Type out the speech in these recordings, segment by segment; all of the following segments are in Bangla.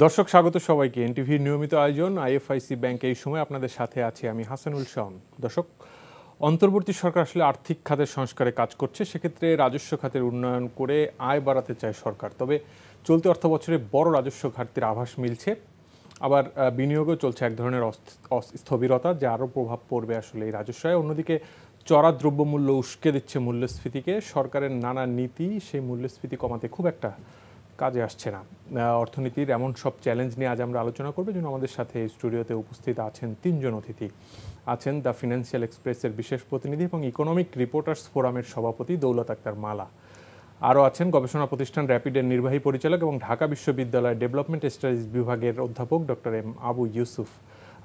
দর্শক স্বাগত সবাইকে এনটিভির নিয়মিত আয়োজন আইএফআইসি ব্যাংক এই সময় আপনাদের সাথে আছি আমি হাসানুল শাওন। দর্শক, অন্তর্বর্তী সরকার আসলে আর্থিক খাতের সংস্কারে কাজ করছে, সেক্ষেত্রে রাজস্ব খাতের উন্নয়ন করে আয় বাড়াতে চায় সরকার। তবে চলতি অর্থ বছরে বড় রাজস্ব ঘাটতির আভাস মিলছে, আবার বিনিয়োগও চলছে এক ধরনের স্থবিরতা, যা আরও প্রভাব পড়বে আসলে এই রাজস্বে। অন্যদিকে চড়া দ্রব্যমূল্য উস্কে দিচ্ছে মূল্যস্ফীতিকে। সরকারের নানা নীতি সেই মূল্যস্ফীতি কমাতে খুব একটা কাজে আসছে না। অর্থনীতির এমন সব চ্যালেঞ্জ নিয়ে আজ আমরা আলোচনা করব। জন্য আমাদের সাথে স্টুডিওতে উপস্থিত আছেন তিনজন অতিথি। আছেন দ্য ফিনান্সিয়াল এক্সপ্রেসের বিশেষ প্রতিনিধি এবং ইকোনমিক রিপোর্টার্স ফোরামের সভাপতি দৌলত আক্তার মালা। আরও আছেন গবেষণা প্রতিষ্ঠান র্যাপিডের নির্বাহী পরিচালক এবং ঢাকা বিশ্ববিদ্যালয়ের ডেভেলপমেন্ট স্টাডিজ বিভাগের অধ্যাপক ডক্টর এম আবু ইউসুফ।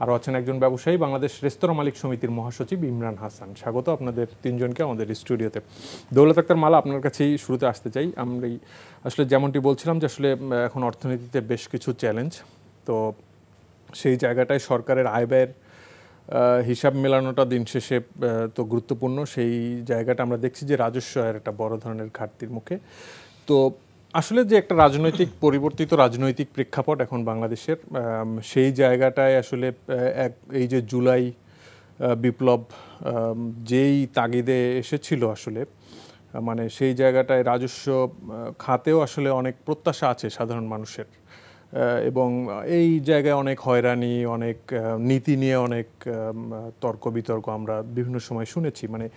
আরও আছেন একজন ব্যবসায়ী, বাংলাদেশ রেস্তোরাঁ মালিক সমিতির মহাসচিব ইমরান হাসান। স্বাগত আপনাদের তিনজনকে আমাদের স্টুডিওতে। দৌলত আক্তার মালা, আপনার কাছেই শুরুতে আসতে চাই। আমরা আসলে যেমনটি বলছিলাম যে আসলে এখন অর্থনীতিতে বেশ কিছু চ্যালেঞ্জ, তো সেই জায়গাটায় সরকারের আয় ব্যয়ের হিসাব মেলানোটা দিন শেষে তো গুরুত্বপূর্ণ। সেই জায়গাটা আমরা দেখছি যে রাজস্ব আয়ের একটা বড় ধরনের ঘাটতির মুখে। তো আসলে যে একটা পরিবর্তিত রাজনৈতিক প্রেক্ষাপট এখন বাংলাদেশের, সেই জায়গাটায় আসলে এই যে জুলাই বিপ্লব যেই তাগিদে এসেছিল আসলে, মানে সেই জায়গাটায় রাজস্ব খাতেও আসলে অনেক প্রত্যাশা আছে সাধারণ মানুষের, এবং এই জায়গায় অনেক হয়রানি, অনেক নীতি নিয়ে অনেক তর্ক বিতর্ক আমরা বিভিন্ন সময় শুনেছি। মানে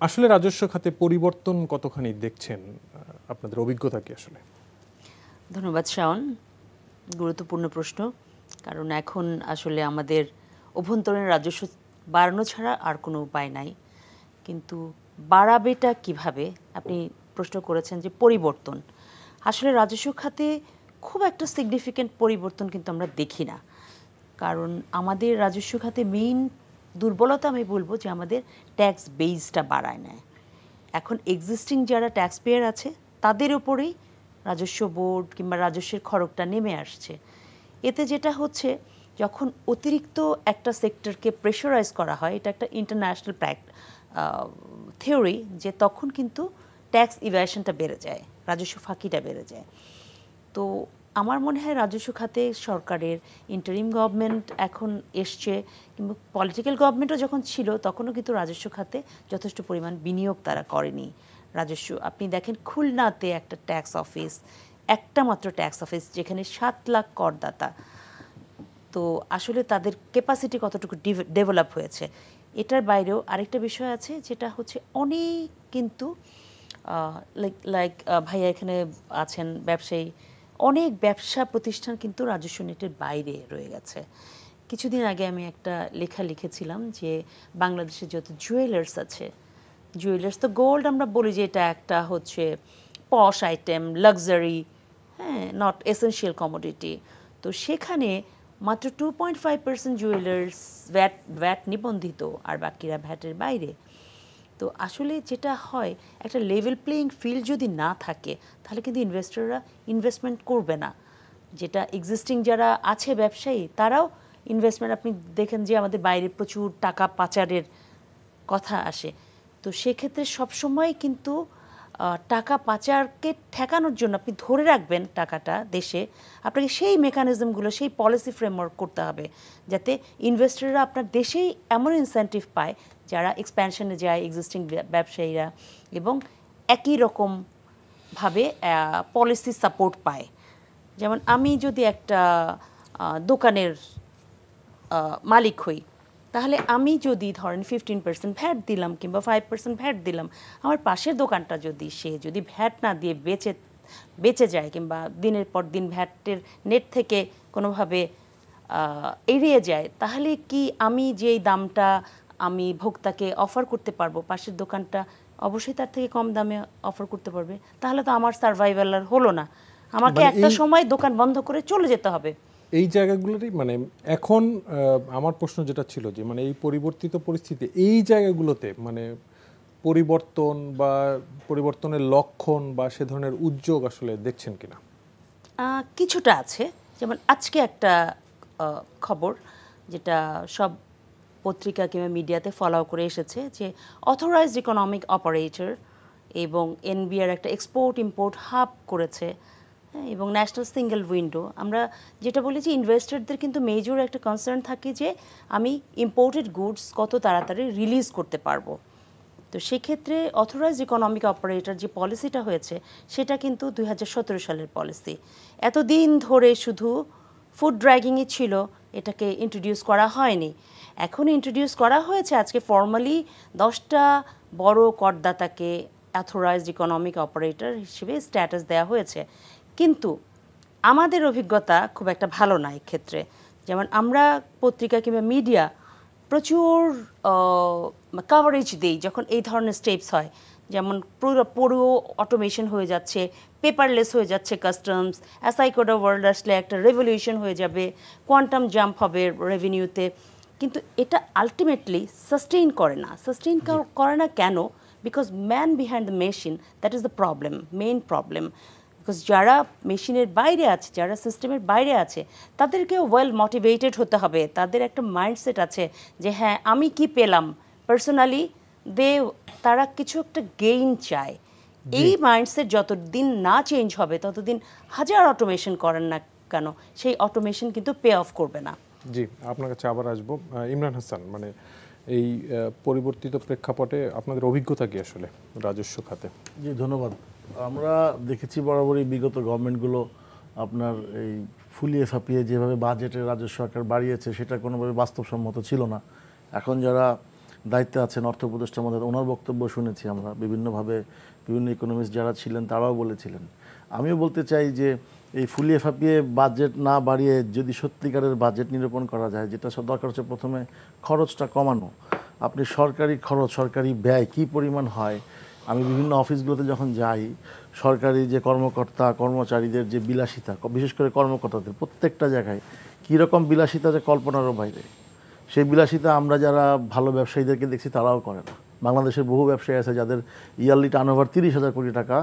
আসলে রাজস্ব খাতে পরিবর্তন কতখানি দেখছেন, আপনাদের অভিজ্ঞতা কি আসলে? ধন্যবাদ শাওন, গুরুত্বপূর্ণ প্রশ্ন। কারণ এখন আসলে আমাদের অভ্যন্তরীণ রাজস্ব বাড়ানো ছাড়া আর কোনো উপায় নাই। কিন্তু বাড়াবেটা কিভাবে, আপনি প্রশ্ন করেছেন যে পরিবর্তন। আসলে রাজস্ব খাতে খুব একটা সিগনিফিক্যান্ট পরিবর্তন কিন্তু আমরা দেখি না। কারণ আমাদের রাজস্ব খাতে মেইন দুর্বলতা আমি বলবো যে আমাদের ট্যাক্স বেসটা বাড়ায় নেয়। এখন এক্সিস্টিং যারা ট্যাক্স পেয়ার আছে তাদের উপরেই রাজস্ব বোর্ড কিংবা রাজস্বের খরচটা নেমে আসছে। এতে যেটা হচ্ছে, যখন অতিরিক্ত একটা সেক্টরকে প্রেশারাইজ করা হয়, এটা একটা ইন্টারন্যাশনাল থিওরি, যে তখন কিন্তু ট্যাক্স ইভ্যাশনটা বেড়ে যায়, রাজস্ব ফাঁকিটা বেড়ে যায়। তো আমার মনে হয় রাজস্ব খাতে সরকারের ইন্টারিম গভর্নমেন্ট এখন এসছে, কিংবা পলিটিক্যাল গভর্নমেন্টও যখন ছিল তখনও কিন্তু রাজস্ব খাতে যথেষ্ট পরিমাণ বিনিয়োগ তারা করেনি। রাজস্ব আপনি দেখেন খুলনাতে একটা ট্যাক্স অফিস, একটা মাত্র ট্যাক্স অফিস, যেখানে 7 লাখ করদাতা। তো আসলে তাদের ক্যাপাসিটি কতটুকু ডেভেলপ হয়েছে। এটার বাইরেও আরেকটা বিষয় আছে, যেটা হচ্ছে অনেক কিন্তু লাইক ভাইয়া এখানে আছেন ব্যবসায়ী, অনেক ব্যবসা প্রতিষ্ঠান কিন্তু রাজস্ব নেটের বাইরে রয়ে গেছে। কিছুদিন আগে আমি একটা লেখা লিখেছিলাম যে বাংলাদেশে যত জুয়েলার্স আছে, জুয়েলার্স তো গোল্ড আমরা বলি যে এটা একটা হচ্ছে পশ আইটেম, লাক্সারি, হ্যাঁ, নট এসেনশিয়াল কমোডিটি। তো সেখানে মাত্র 2.5% জুয়েলার্স ভ্যাট নিবন্ধিত, আর বাকিরা ভ্যাটের বাইরে। তো আসলে যেটা হয়, একটা লেভেল প্লেইং ফিল্ড যদি না থাকে তাহলে কিন্তু ইনভেস্টররা ইনভেস্টমেন্ট করবে না। যেটা এক্সিস্টিং যারা আছে ব্যবসায়ী, তারাও ইনভেস্টমেন্ট, আপনি দেখেন যে আমাদের বাইরে প্রচুর টাকা পাচারের কথা আসে। তো সেক্ষেত্রে সবসময় কিন্তু টাকা পাচারকে ঠেকানোর জন্য আপনি ধরে রাখবেন টাকাটা দেশে, আপনাকে সেই মেকানিজমগুলো, সেই পলিসি ফ্রেমওয়ার্ক করতে হবে, যাতে ইনভেস্টররা আপনার দেশেই এমন ইনসেন্টিভ পায় যারা এক্সপ্যানশনে যায়, এক্সিস্টিং ব্যবসায়ীরা, এবং একই রকমভাবে পলিসি সাপোর্ট পায়। যেমন আমি যদি একটা দোকানের মালিক হই, তাহলে আমি যদি ধরেন 15% ভ্যাট দিলাম কিংবা 5% ভ্যাট দিলাম, আমার পাশের দোকানটা যদি ভ্যাট না দিয়ে বেঁচে যায়, কিংবা দিনের পর দিন ভ্যাটের নেট থেকে কোনোভাবে এড়িয়ে যায়, তাহলে কি আমি যেই দামটা আমি ভোক্তাকে অফার করতে পারবো, পাশের দোকানটা অবশ্যই তার থেকে কম দামে অফার করতে পারবে। তাহলে তো আমার সার্ভাইভাল আর হলো না, আমাকে একটা সময় দোকান বন্ধ করে চলে যেতে হবে। এই জায়গাগুলোরই মানে এখন আমার প্রশ্ন যেটা ছিল যে মানে এই পরিবর্তিত পরিস্থিতি, এই জায়গাগুলোতে মানে পরিবর্তন বা পরিবর্তনের লক্ষণ বা সে ধরনের উদ্যোগ আসলে দেখছেন কিনা? কিছুটা আছে। যেমন আজকে একটা খবর, যেটা সব পত্রিকা কিংবা মিডিয়াতে ফলো করে এসেছে, যে অথরাইজড ইকোনমিক অপারেটর এবং এনবিআর একটা এক্সপোর্ট ইম্পোর্ট হাব করেছে হ্যাঁ, এবং ন্যাশনাল সিঙ্গেল উইন্ডো আমরা যেটা বলেছি, ইনভেস্টরদের কিন্তু মেজর একটা কনসার্ন থাকে যে আমি ইম্পোর্টেড গুডস কত তাড়াতাড়ি রিলিজ করতে পারবো। তো সেক্ষেত্রে অথরাইজড ইকোনমিক অপারেটর যে পলিসিটা হয়েছে সেটা কিন্তু 2017 সালের পলিসি। এতদিন ধরে শুধু ফুড ড্র্যাগিংই ছিল, এটাকে ইন্ট্রোডিউস করা হয়নি। এখন ইন্ট্রোডিউস করা হয়েছে, আজকে ফর্মালি 10টা বড় করদাতাকে অথরাইজড ইকোনমিক অপারেটর হিসেবে স্ট্যাটাস দেওয়া হয়েছে। কিন্তু আমাদের অভিজ্ঞতা খুব একটা ভালো না এক্ষেত্রে। যেমন আমরা পত্রিকা কিংবা মিডিয়া প্রচুর কাভারেজ দিই যখন এই ধরনের স্টেপস হয়, যেমন পুরো অটোমেশন হয়ে যাচ্ছে, পেপারলেস হয়ে যাচ্ছে কাস্টমস, অ্যাসাইকোডা ওয়ার্ল্ড আসলে একটা রেভলিউশন হয়ে যাবে, কোয়ান্টাম জাম্প হবে রেভিনিউতে। কিন্তু এটা আলটিমেটলি সাস্টেইন করে না। সাস্টেইন করে না কেন? Because man behind the machine, that is the problem, main problem. Because যারা মেশিনের বাইরে আছে, যারা সিস্টেমের বাইরে আছে, তাদেরকেও ওয়েল মোটিভেটেড হতে হবে। তাদের একটা মাইন্ডসেট আছে যে হ্যাঁ আমি কি পেলাম, পার্সোনালি তারা কিছু একটা গেইন চায়। এই মাইন্ডসেট যতদিন না চেঞ্জ হবে ততদিন হাজার অটোমেশন করেন না কেন, সেই অটোমেশন কিন্তু পে অফ করবে না। জি, আপনার কাছে আবার আসবো। ইমরান হাসান, মানে এই পরিবর্তিত প্রেক্ষাপটে আপনাদের অভিজ্ঞতা কি আসলে রাজস্ব খাতে? জি, ধন্যবাদ। আমরা দেখেছি বরাবরই বিগত গভর্নমেন্টগুলো আপনার এই ফুলিয়ে ফাঁপিয়ে যেভাবে বাজেটের রাজস্ব আকার বাড়িয়েছে সেটা কোনোভাবে বাস্তবসম্মত ছিল না। এখন যারা দায়িত্বে আছেন অর্থ উপদেষ্টার মধ্যে, ওনার বক্তব্য শুনেছি আমরা বিভিন্নভাবে, বিভিন্ন ইকোনমিস্ট যারা ছিলেন তারাও বলেছিলেন। আমিও বলতে চাই যে এই ফুলিয়ে ফাঁপিয়ে বাজেট না বাড়িয়ে যদি সত্যিকারের বাজেট নিরূপণ করা যায়, যেটা দরকার হচ্ছে প্রথমে খরচটা কমানো। আপনি সরকারি খরচ, সরকারি ব্যয় কী পরিমাণ হয়, আমি বিভিন্ন অফিসগুলোতে যখন যাই, সরকারি যে কর্মকর্তা কর্মচারীদের যে বিলাসিতা, বিশেষ করে কর্মকর্তাদের প্রত্যেকটা জায়গায় কীরকম বিলাসিতা যে কল্পনারও বাইরে। সেই বিলাসিতা আমরা যারা ভালো ব্যবসায়ীদেরকে দেখছি তারাও করে না। বাংলাদেশের বহু ব্যবসায়ী আছে যাদের ইয়ারলি টার্নওভার 30,000 কোটি টাকা,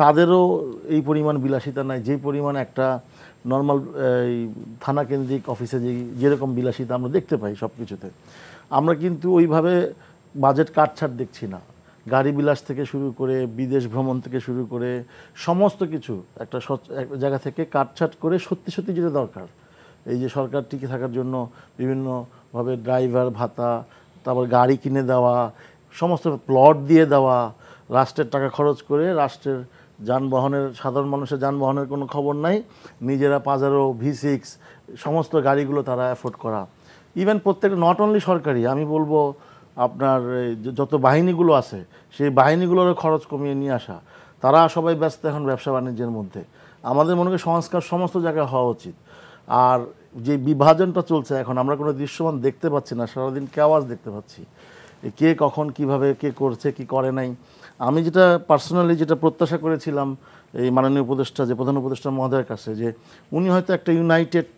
তাদেরও এই পরিমাণ বিলাসিতা নাই যেই পরিমাণ একটা নর্মাল এই থানা কেন্দ্রিক অফিসে যেরকম বিলাসিতা আমরা দেখতে পাই সব কিছুতে। আমরা কিন্তু ওইভাবে বাজেট কাটছাট দেখছি না। গাড়ি বিলাস থেকে শুরু করে বিদেশ ভ্রমণ থেকে শুরু করে সমস্ত কিছু একটা জায়গা থেকে কাটছাট করে সত্যি সত্যি যেটা দরকার, এই যে সরকার টিকে থাকার জন্য বিভিন্নভাবে ড্রাইভার ভাতা, তারপর গাড়ি কিনে দেওয়া, সমস্ত প্লট দিয়ে দেওয়া, রাষ্ট্রের টাকা খরচ করে রাষ্ট্রের যানবাহনের, সাধারণ মানুষের যানবাহনের কোনো খবর নাই, নিজেরা পাজারো V6 সমস্ত গাড়িগুলো তারা অ্যাফোর্ড করা। ইভেন প্রত্যেকটা নট অনলি সরকারি, আমি বলবো আপনার যত বাহিনীগুলো আছে সেই বাহিনীগুলোর খরচ কমিয়ে নিয়ে আসা। তারা সবাই ব্যস্ত এখন ব্যবসা বাণিজ্যের মধ্যে। আমাদের মনে করি সংস্কার সমস্ত জায়গায় হওয়া উচিত। আর যে বিভাজনটা চলছে এখন, আমরা কোনো দৃশ্যমান দেখতে পাচ্ছি না, সারাদিন কেওয়াজ দেখতে পাচ্ছি, কে কখন কিভাবে কে করছে কি করে নাই। আমি যেটা পার্সোনালি যেটা প্রত্যাশা করেছিলাম এই মাননীয় উপদেষ্টা, যে প্রধান উপদেষ্টা মহোদয়ের কাছে, যে উনি হয়তো একটা ইউনাইটেড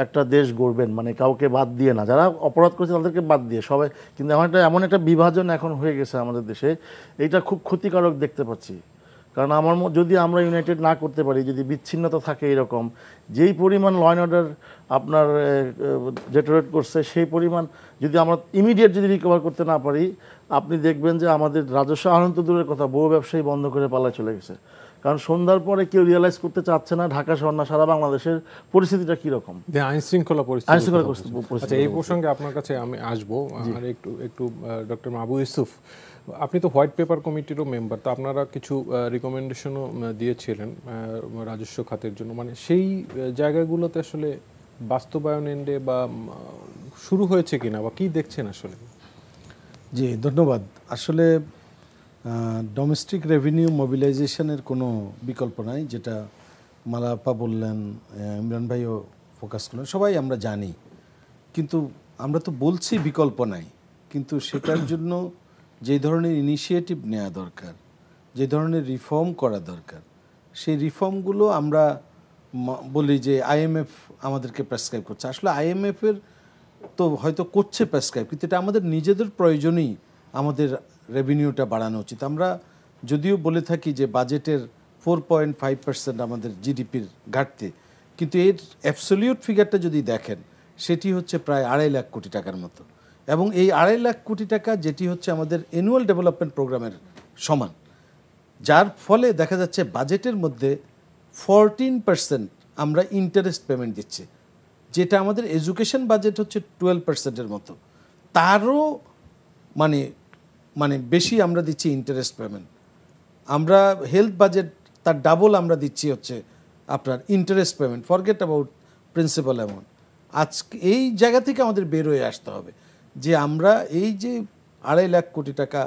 একটা দেশ গড়বেন, মানে কাউকে বাদ দিয়ে না, যারা অপরাধ করেছে তাদেরকে বাদ দিয়ে সবাই। কিন্তু এমন একটা বিভাজন এখন হয়ে গেছে আমাদের দেশে, এইটা খুব ক্ষতিকারক দেখতে পাচ্ছি। কারণ যদি আমরা ইউনাইটেড না করতে পারি, যদি বিচ্ছিন্নতা থাকে এরকম, যেই পরিমাণ ল অ্যান্ড অর্ডার আপনার ডেটোরেট করছে, সেই পরিমাণ যদি আমরা ইমিডিয়েট যদি রিকভার করতে না পারি, আপনি দেখবেন যে আমাদের রাজস্ব আনন্ত দূরের কথা, বহু ব্যবসায়ী বন্ধ করে পালায় চলে গেছে। কারণ সন্ধ্যার পরে কেউ রিয়েলাইজ করতে চাচ্ছে না ঢাকা শহর না সারা বাংলাদেশের পরিস্থিতিটা কীরকম, আইন শৃঙ্খলা পরিস্থিতি। আচ্ছা, এই প্রসঙ্গে আপনার কাছে আমি আসবো। আর একটু ডক্টর মাহবুব ইউসুফ, আপনি তো হোয়াইট পেপার কমিটিরও মেম্বার, তো আপনারা কিছু রিকমেন্ডেশনও দিয়েছিলেন রাজস্ব খাতের জন্য, মানে সেই জায়গাগুলোতে আসলে বাস্তবায়ন এন্ডে বা শুরু হয়েছে কিনা বা কি দেখছেন আসলে? জি, ধন্যবাদ। আসলে ডোমেস্টিক রেভিনিউ মোবিলাইজেশনের কোনো বিকল্প নাই, যেটা মালাপা বললেন, ইমরান ভাইও ফোকাস করলেন, সবাই আমরা জানি। কিন্তু আমরা তো বলছি বিকল্প নাই, কিন্তু সেটার জন্য যে ধরনের ইনিশিয়েটিভ নেওয়া দরকার, যে ধরনের রিফর্ম করা দরকার, সেই রিফর্মগুলো আমরা বলি যে IMF আমাদেরকে প্রেসক্রাইব করছে। আসলে IMF-এর তো হয়তো করছে প্রেসক্রাইব, কিন্তু এটা আমাদের নিজেদের প্রয়োজনেই আমাদের রেভিনিউটা বাড়ানো উচিত। আমরা যদিও বলে থাকি যে বাজেটের 4.5% আমাদের জিডিপির ঘাটতি, কিন্তু এর অ্যাবসলিউট ফিগারটা যদি দেখেন সেটি হচ্ছে প্রায় 2.5 লাখ কোটি টাকার মতো। এবং এই 2.5 লাখ কোটি টাকা যেটি হচ্ছে আমাদের অ্যানুয়াল ডেভেলপমেন্ট প্রোগ্রামের সমান, যার ফলে দেখা যাচ্ছে বাজেটের মধ্যে 14% আমরা ইন্টারেস্ট পেমেন্ট দিচ্ছি, যেটা আমাদের এডুকেশন বাজেট হচ্ছে 12%-এর মতো, তারও মানে মানে বেশি আমরা দিচ্ছি ইন্টারেস্ট পেমেন্ট। আমরা হেলথ বাজেট তার ডাবল আমরা দিচ্ছি হচ্ছে আপনার interest payment, forget about principal amount. আজকে এই জায়গা থেকে আমাদের বের হয়ে আসতে হবে যে আমরা এই যে 2.5 লাখ কোটি টাকা,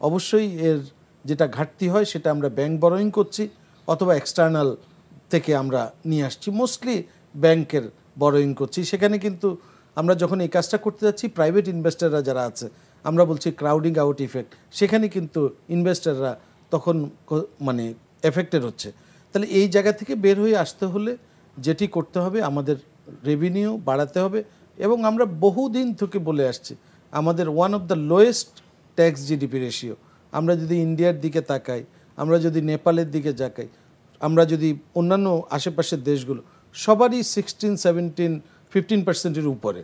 অবশ্যই এর যেটা ঘাটতি হয় সেটা আমরা ব্যাংক বরোয়িং করছি অথবা এক্সটার্নাল থেকে আমরা নিয়ে আসছি, মোস্টলি ব্যাংকের বরোয়িং করছি। সেখানে কিন্তু আমরা যখন এই কাজটা করতে যাচ্ছি, প্রাইভেট ইনভেস্টররা যারা আছে, আমরা বলছি ক্রাউডিং আউট ইফেক্ট, সেখানে কিন্তু ইনভেস্টররা তখন মানে এফেক্টেড হচ্ছে। তাহলে এই জায়গা থেকে বের হয়ে আসতে হলে যেটি করতে হবে, আমাদের রেভিনিউ বাড়াতে হবে। এবং আমরা বহুদিন থেকে বলে আসছি আমাদের one of the lowest tax GDP ratio. আমরা যদি ইন্ডিয়ার দিকে তাকাই, আমরা যদি নেপালের দিকে তাকাই, আমরা যদি অন্যান্য আশেপাশের দেশগুলো, সবারই 16-17-15%-এর উপরে।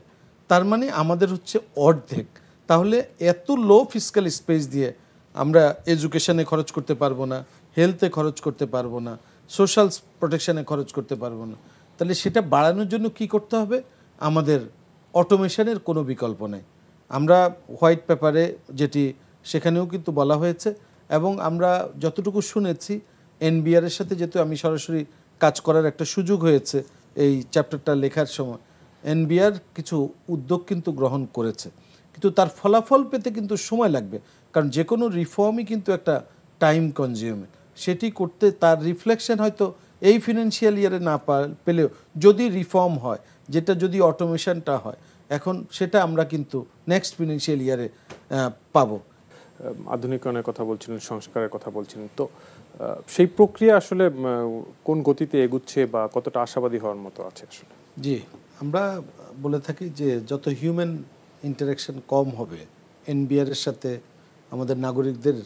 তার মানে আমাদের হচ্ছে অর্ধেক। তাহলে এত লো ফিসক্যাল স্পেস দিয়ে আমরা এডুকেশনে খরচ করতে পারবো না, হেলথে খরচ করতে পারবো না, সোশ্যাল প্রোটেকশনে খরচ করতে পারবো না। তাহলে সেটা বাড়ানোর জন্য কি করতে হবে? আমাদের অটোমেশনের কোনো বিকল্প নেই। আমরা হোয়াইট পেপারে যেটি, সেখানেও কিন্তু বলা হয়েছে, এবং আমরা যতটুকু শুনেছি এনবিআরের সাথে যেহেতু আমি সরাসরি কাজ করার একটা সুযোগ হয়েছে এই চ্যাপ্টারটা লেখার সময়, এনবিআর কিছু উদ্যোগ কিন্তু গ্রহণ করেছে, কিন্তু তার ফলাফল পেতে কিন্তু সময় লাগবে। কারণ যে কোনো রিফর্মই কিন্তু একটা টাইম কনজিউমিং। সেটি করতে তার রিফ্লেকশন হয়তো এই ফিনান্সিয়াল ইয়ারে না পেলেও যদি রিফর্ম হয়, যেটা যদি অটোমেশনটা হয় এখন, সেটা আমরা কিন্তু নেক্সট ফিনান্সিয়াল ইয়ারে পাবো। আধুনিকরণের কথা বলছিলেন, সংস্কারের কথা বলছিলেন, তো সেই প্রক্রিয়া আসলে কোন গতিতে এগুচ্ছে বা কতটা আশাবাদী হওয়ার মতো আছে আসলে? জি, আমরা বলে থাকি যে যত হিউম্যান ইন্টারাকশন কম হবে এনবিআরের সাথে আমাদের নাগরিকদের,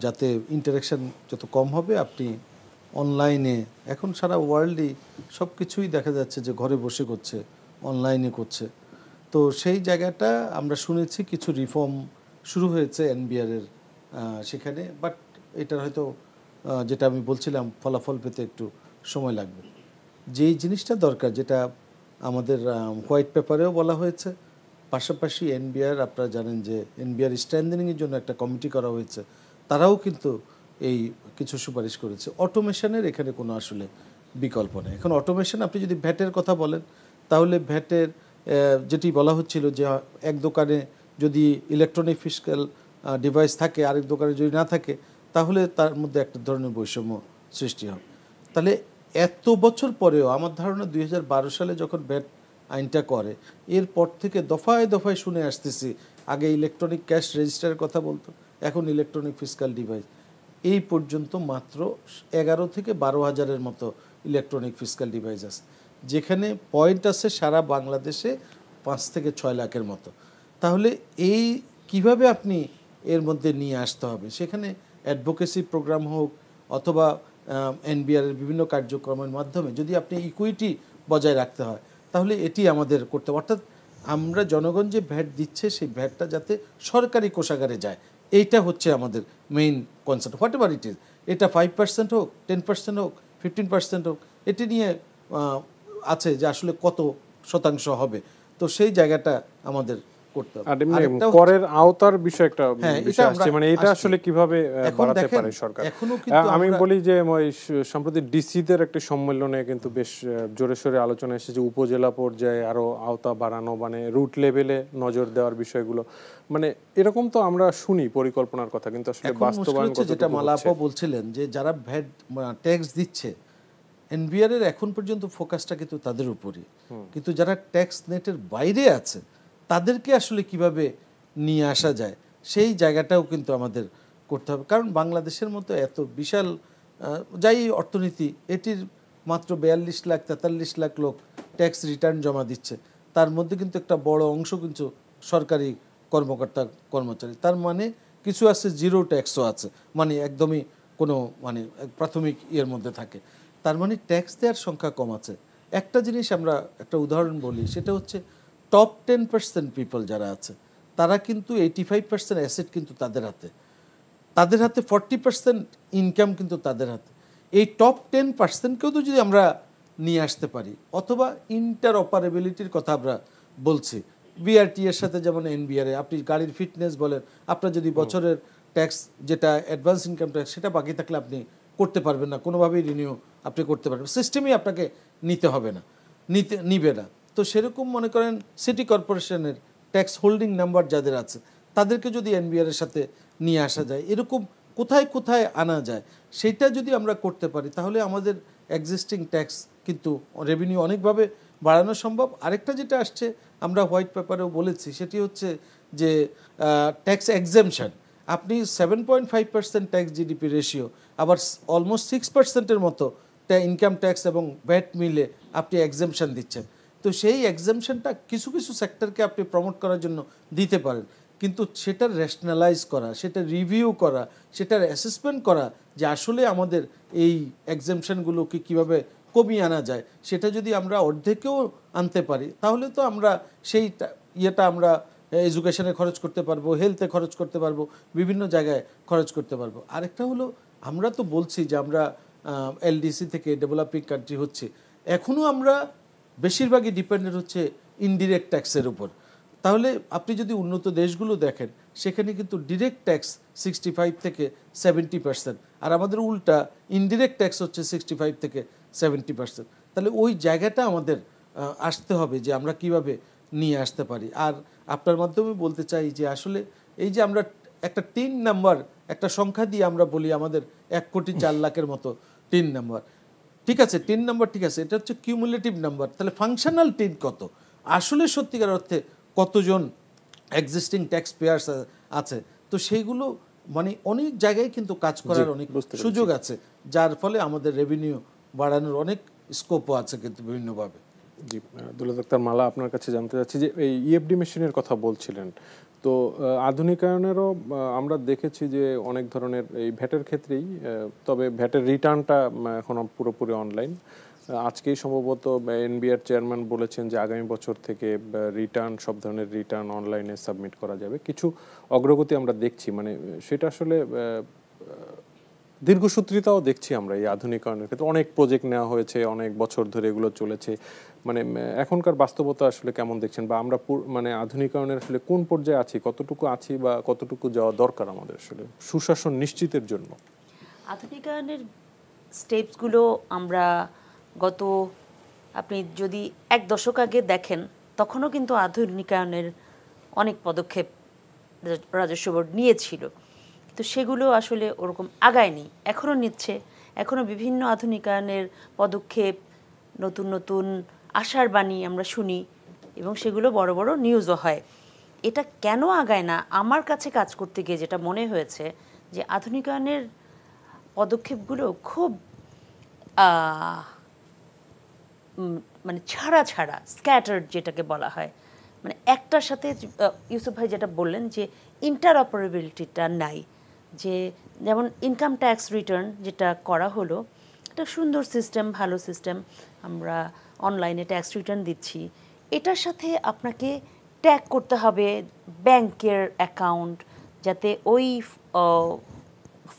যাতে ইন্টারাকশন যত কম হবে, আপনি অনলাইনে এখন সারা ওয়ার্ল্ডই সব কিছুই দেখা যাচ্ছে যে ঘরে বসে করছে, অনলাইনে করছে। তো সেই জায়গাটা আমরা শুনেছি কিছু রিফর্ম শুরু হয়েছে এনবিআরের সেখানে, বাট এটার হয়তো যেটা আমি বলছিলাম ফলাফল পেতে একটু সময় লাগবে। যেই জিনিসটা দরকার, যেটা আমাদের হোয়াইট পেপারেও বলা হয়েছে, পাশাপাশি এনবিআর, আপনারা জানেন যে এনবিআর স্ট্রেংথেনিংয়ের জন্য একটা কমিটি করা হয়েছে, তারাও কিন্তু এই কিছু সুপারিশ করেছে। অটোমেশনের এখানে কোনো আসলে বিকল্প নেই। এখন অটোমেশন, আপনি যদি ভ্যাটের কথা বলেন, তাহলে ভ্যাটের যেটি বলা হচ্ছিল যে এক দোকানে যদি ইলেকট্রনিক ফিসক্যাল ডিভাইস থাকে, আরেক দোকানে যদি না থাকে, তাহলে তার মধ্যে একটা ধরনের বৈষম্য সৃষ্টি হবে। তাহলে এত বছর পরেও আমার ধারণা 2012 সালে যখন ভ্যাট আইনটা করে, এরপর থেকে দফায় দফায় শুনে আসতেছি, আগে ইলেকট্রনিক ক্যাশ রেজিস্টারের কথা বলতো, এখন ইলেকট্রনিক ফিসক্যাল ডিভাইস। এই পর্যন্ত মাত্র 11 থেকে 12 হাজারের মতো ইলেকট্রনিক ফিসক্যাল ডিভাইস আছে, যেখানে পয়েন্ট আছে সারা বাংলাদেশে 5 থেকে 6 লাখের মতো। তাহলে এই কিভাবে আপনি এর মধ্যে নিয়ে আসতে হবে, সেখানে অ্যাডভোকেসি প্রোগ্রাম হোক অথবা এনবিআরের বিভিন্ন কার্যক্রমের মাধ্যমে যদি আপনি ইকুইটি বজায় রাখতে হয়, তাহলে এটি আমাদের করতে হবে। অর্থাৎ আমরা জনগণ যে ভ্যাট দিচ্ছে, সেই ভ্যাটটা যাতে সরকারি কোষাগারে যায়, এইটা হচ্ছে আমাদের main concept. What ever it is, এটা 5% হোক, 10% হোক, 15% হোক, এটি নিয়ে আছে যে আসলে কত শতাংশ হবে। তো সেই জায়গাটা আমাদের করতে হবে। আর এমনি করের আওতার বিষয় একটা বিষয় আসছে, মানে এটা আসলে কিভাবে বাড়াতে পারে সরকার? আমি বলি যে সম্প্রতি ডিসিদের একটা সম্মেলনে কিন্তু বেশ জোরে সোরে আলোচনা এসেছে উপজেলা পর্যায়ে আরো আওতা বাড়ানো, মানে রুট লেভেলে নজর দেওয়ার বিষয়গুলো। মানে এরকম তো আমরা শুনি পরিকল্পনার কথা, কিন্তু আসলে বাস্তবায়ন কতটুকু হচ্ছে? যেটা মালাপা বলছিলেন যে যারা ভ্যাট ট্যাক্স দিচ্ছে, এনবিআর এর এখন পর্যন্ত ফোকাসটা কিন্তু তাদের উপরই, কিন্তু যারা ট্যাক্স নেটের বাইরে আছে তাদেরকে আসলে কিভাবে নিয়ে আসা যায়, সেই জায়গাটাও কিন্তু আমাদের করতে হবে। কারণ বাংলাদেশের মতো এত বিশাল যাই অর্থনীতি, এটির মাত্র 42 লাখ 43 লাখ লোক ট্যাক্স রিটার্ন জমা দিচ্ছে, তার মধ্যে কিন্তু একটা বড় অংশ কিন্তু সরকারি কর্মকর্তা কর্মচারী। তার মানে কিছু আছে জিরো ট্যাক্সও আছে, মানে একদমই কোনো মানে প্রাথমিক ইয়ের মধ্যে থাকে। তার মানে ট্যাক্স দেওয়ার সংখ্যা কম আছে। একটা জিনিস আমরা একটা উদাহরণ বলি, সেটা হচ্ছে টপ 10% পিপল যারা আছে, তারা কিন্তু 85% অ্যাসেট কিন্তু তাদের হাতে, 40% ইনকাম কিন্তু তাদের হাতে। এই টপ 10%কেও তো যদি আমরা নিয়ে আসতে পারি, অথবা ইন্টার অপারেবিলিটির কথা আমরা বলছি বিআরটি এর সাথে, যেমন এনবিআর আপনি গাড়ির ফিটনেস বলেন, আপনার যদি বছরের ট্যাক্স যেটা অ্যাডভান্স ইনকাম ট্যাক্স সেটা বাকি থাকলে আপনি করতে পারবেন না, কোনোভাবেই রিনিউ আপনি করতে পারবেন, সিস্টেমই আপনাকে নিতে হবে না, নিবে না। তো সেরকম মনে করেন সিটি কর্পোরেশনের ট্যাক্স হোল্ডিং নাম্বার যাদের আছে তাদেরকে যদি এনবিআর এর সাথে নিয়ে আসা যায়, এরকম কোথায় কোথায় আনা যায় সেটা যদি আমরা করতে পারি, তাহলে আমাদের এক্সিস্টিং ট্যাক্স কিন্তু রেভিনিউ অনেকভাবে বাড়ানো সম্ভব। আরেকটা যেটা আসছে আমরা হোয়াইট পেপারেও বলেছি, সেটি হচ্ছে যে ট্যাক্স এক্সেমশন। আপনি 7.5% ট্যাক্স জিডিপি রেশিও, আবার অলমোস্ট 6%-এর মতো ইনকাম ট্যাক্স এবং ভ্যাট মিলে আপনি এক্সেমশন দিচ্ছেন। তো সেই এক্সেমশনটা কিছু কিছু সেক্টরকে আপনি প্রমোট করার জন্য দিতে পারেন, কিন্তু সেটার রেশনালাইজ করা, সেটা রিভিউ করা, সেটার অ্যাসেসমেন্ট করা যে আসলে আমাদের এই এক্সেমশনগুলোকে কীভাবে কমিয়ে আনা যায়, সেটা যদি আমরা অর্ধেকেও আনতে পারি তাহলে তো আমরা সেই ইয়েটা আমরা এডুকেশনে খরচ করতে পারবো, হেলথে খরচ করতে পারবো, বিভিন্ন জায়গায় খরচ করতে পারবো। আরেকটা হলো আমরা তো বলছি যে আমরা এলডিসি থেকে ডেভেলপিং কান্ট্রি হচ্ছে, এখনও আমরা বেশিরভাগই ডিপেন্ডেন্ট হচ্ছে ইনডিরেক্ট ট্যাক্সের উপর। তাহলে আপনি যদি উন্নত দেশগুলো দেখেন সেখানে কিন্তু ডিরেক্ট ট্যাক্স 65 থেকে 70%, আর আমাদের উল্টা ইনডিরেক্ট ট্যাক্স হচ্ছে 65 থেকে 70%। তাহলে ওই জায়গাটা আমাদের আসতে হবে যে আমরা কিভাবে নিয়ে আসতে পারি। আর আপনার মাধ্যমে বলতে চাই যে আসলে এই যে আমরা একটা 3 নাম্বার একটা সংখ্যা দিয়ে আমরা বলি আমাদের 1,04,00,000-এর মতো 3 নাম্বার, ঠিক আছে 3 নাম্বার ঠিক আছে, এটা হচ্ছে কিউমুলেটিভ নাম্বার। তাহলে ফাংশনাল 3 কত, আসলে সত্যিকার অর্থে কতজন এক্সিস্টিং ট্যাক্স পেয়ার্স আছে, তো সেইগুলো মানে অনেক জায়গায় কিন্তু কাজ করার অনেক সুযোগ আছে, যার ফলে আমাদের রেভিনিউ বাড়ানোর অনেক স্কোপও আছে কিন্তু বিভিন্নভাবে। জি, দৌলত আক্তার মালা, আপনার কাছে জানতে চাচ্ছি যে এই ইএফডি মেশিনের কথা বলছিলেন, তো আধুনিকায়নেরও আমরা দেখেছি যে অনেক ধরনের এই ভ্যাটের ক্ষেত্রেই, তবে ভ্যাটের রিটার্নটা এখন পুরোপুরি অনলাইন। আজকেই সম্ভবত এনবিআর চেয়ারম্যান বলেছেন যে আগামী বছর থেকে রিটার্ন, সব ধরনের রিটার্ন অনলাইনে সাবমিট করা যাবে। কিছু অগ্রগতি আমরা দেখছি, মানে সেটা আসলে দীর্ঘসূত্রিতাও দেখছি আমরা এই আধুনিকায়নের ক্ষেত্রে। অনেক প্রজেক্ট নেওয়া হয়েছে, অনেক বছর ধরে এগুলো চলেছে। মানে এখনকার বাস্তবতা আসলে কেমন দেখছেন, বা আমরা মানে আধুনিকায়নের আসলে কোন পর্যায়ে আছি, কতটুকু আছি, বা কতটুকু যাওয়া দরকার আমাদের আসলে সুশাসন নিশ্চিতের জন্য? আধুনিকায়নের স্টেপসগুলো আমরা গত, আপনি যদি 1 দশক আগে দেখেন তখনও কিন্তু আধুনিকায়নের অনেক পদক্ষেপ রাজস্ব বোর্ড নিয়েছিল, তো সেগুলো আসলে ওরকম আগায়নি, এখনও নিচ্ছে। এখনও বিভিন্ন আধুনিকায়নের পদক্ষেপ, নতুন নতুন আশার বাণী আমরা শুনি এবং সেগুলো বড় বড় নিউজও হয়। এটা কেন আগায় না, আমার কাছে কাজ করতে গিয়ে যেটা মনে হয়েছে যে আধুনিকায়নের পদক্ষেপগুলো খুব মানে ছাড়া ছাড়া, স্ক্যাটার্ড যেটাকে বলা হয়, মানে একটার সাথে, ইউসুফ ভাই যেটা বললেন যে ইন্টারঅপারেবিলিটিটা নাই, যে যেমন ইনকাম ট্যাক্স রিটার্ন যেটা করা হলো, এটা সুন্দর সিস্টেম, ভালো সিস্টেম, আমরা অনলাইনে ট্যাক্স রিটার্ন দিচ্ছি, এটার সাথে আপনাকে ট্যাগ করতে হবে ব্যাংকের অ্যাকাউন্ট, যাতে ওই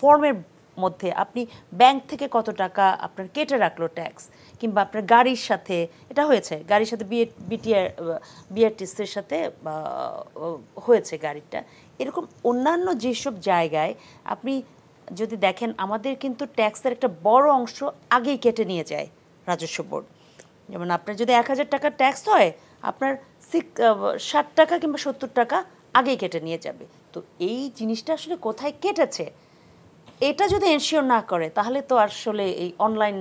ফর্মের মধ্যে আপনি ব্যাংক থেকে কত টাকা আপনার কেটে রাখলো ট্যাক্স, কিংবা আপনার গাড়ির সাথে, এটা হয়েছে গাড়ির সাথে বিআরটিসির সাথে হয়েছে গাড়িটা, এরকম অন্যান্য যেসব জায়গায় আপনি যদি দেখেন আমাদের কিন্তু ট্যাক্সের একটা বড় অংশ আগেই কেটে নিয়ে যায় রাজস্ব বোর্ড। যেমন আপনার যদি 1,000 টাকার ট্যাক্স হয়, আপনার 60 টাকা কিংবা 70 টাকা আগেই কেটে নিয়ে যাবে। তো এই জিনিসটা আসলে কোথায় কেটেছে এটা যদি এনশিওর না করে তাহলে তো আসলে এই অনলাইন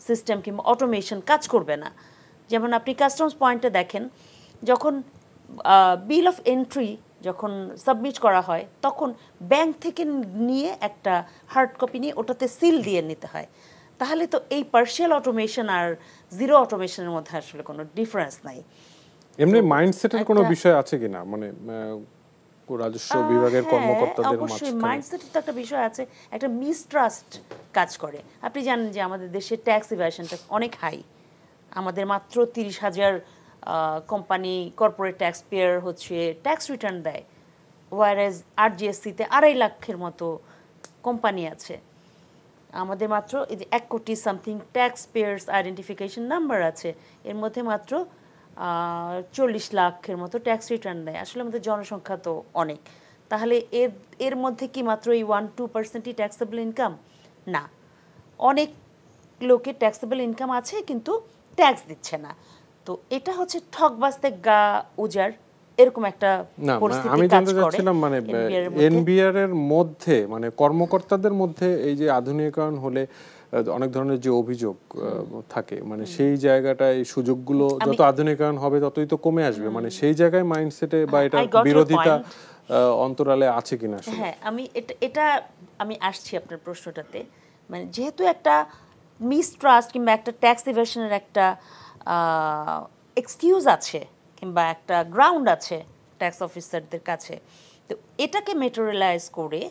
সিস্টেম কিংবা অটোমেশন কাজ করবে না। যেমন আপনি কাস্টমস পয়েন্টে দেখেন, যখন বিল অফ এন্ট্রি যখন সাবমিট করা হয় তখন ব্যাংক থেকে নিয়ে একটা হার্ড কপি নিয়ে ওটাতে সিল দিয়ে নিতে হয়। তাহলে তো এই পার্শিয়াল অটোমেশন আর জিরো অটোমেশনের মধ্যে আসলে কোনো ডিফারেন্স নাই। এমনি মাইন্ডসেটের কোনো বিষয় আছে কিনা, মানে রাজস্ব বিভাগের কর্মকর্তাদের অবশ্যই মাইন্ডসেটের তো একটা বিষয় আছে, একটা মিসট্রাস্ট কাজ করে। আপনি জানেন যে আমাদের দেশে ট্যাক্স ইভাশনটা অনেক হাই, আমাদের মাত্র 30,000 কোম্পানি কর্পোরেট ট্যাক্স পেয়ার হচ্ছে ট্যাক্স রিটার্ন দেয়, ওয়ারেজ আরজিএসসিতে 2.5 লাখের মতো কোম্পানি আছে। আমাদের মাত্র এই যে 1 কোটি something tax pairs identification number আছে, এর মধ্যে মাত্র 40 লাখের মতো ট্যাক্স রিটার্ন দেয়। আসলে আমাদের জনসংখ্যা তো অনেক, তাহলে এর মধ্যে কি মাত্র এই 1-2%ই ট্যাক্সেবল ইনকাম? না, অনেক লোকের ট্যাক্সেবল ইনকাম আছে কিন্তু ট্যাক্স দিচ্ছে না। তো এটা হচ্ছে ঠকবাজতে গা উজাড় এরকম একটা না, পরিস্থিতি আমি কাজ জানতে করে চাচ্ছিলাম মানে এনবিআর এর মধ্যে মানে কর্মকর্তাদের মধ্যে এই যে আধুনিকরণ হলে অনেক ধরনের যে অভিযোগ থাকে, মানে সেই জায়গাটায় এই সুযোগগুলো যত আধুনিকরণ হবে ততই তো কমে আসবে, মানে সেই জায়গায় মাইন্ডসেটে বা এটা বিরোধিতা অন্তরালে আছে কিনা আসলে? হ্যাঁ, এটা আমি আসছি আপনার প্রশ্নটাতে। মানে যেহেতু একটা মিসট্রাস্ট কিংবা একটা ট্যাক্স ইভেশনের একটা এক্সকিউজ আছে কিংবা একটা গ্রাউন্ড আছে ট্যাক্স অফিসারদের কাছে, তো এটাকে মেটেরিয়ালাইজ করে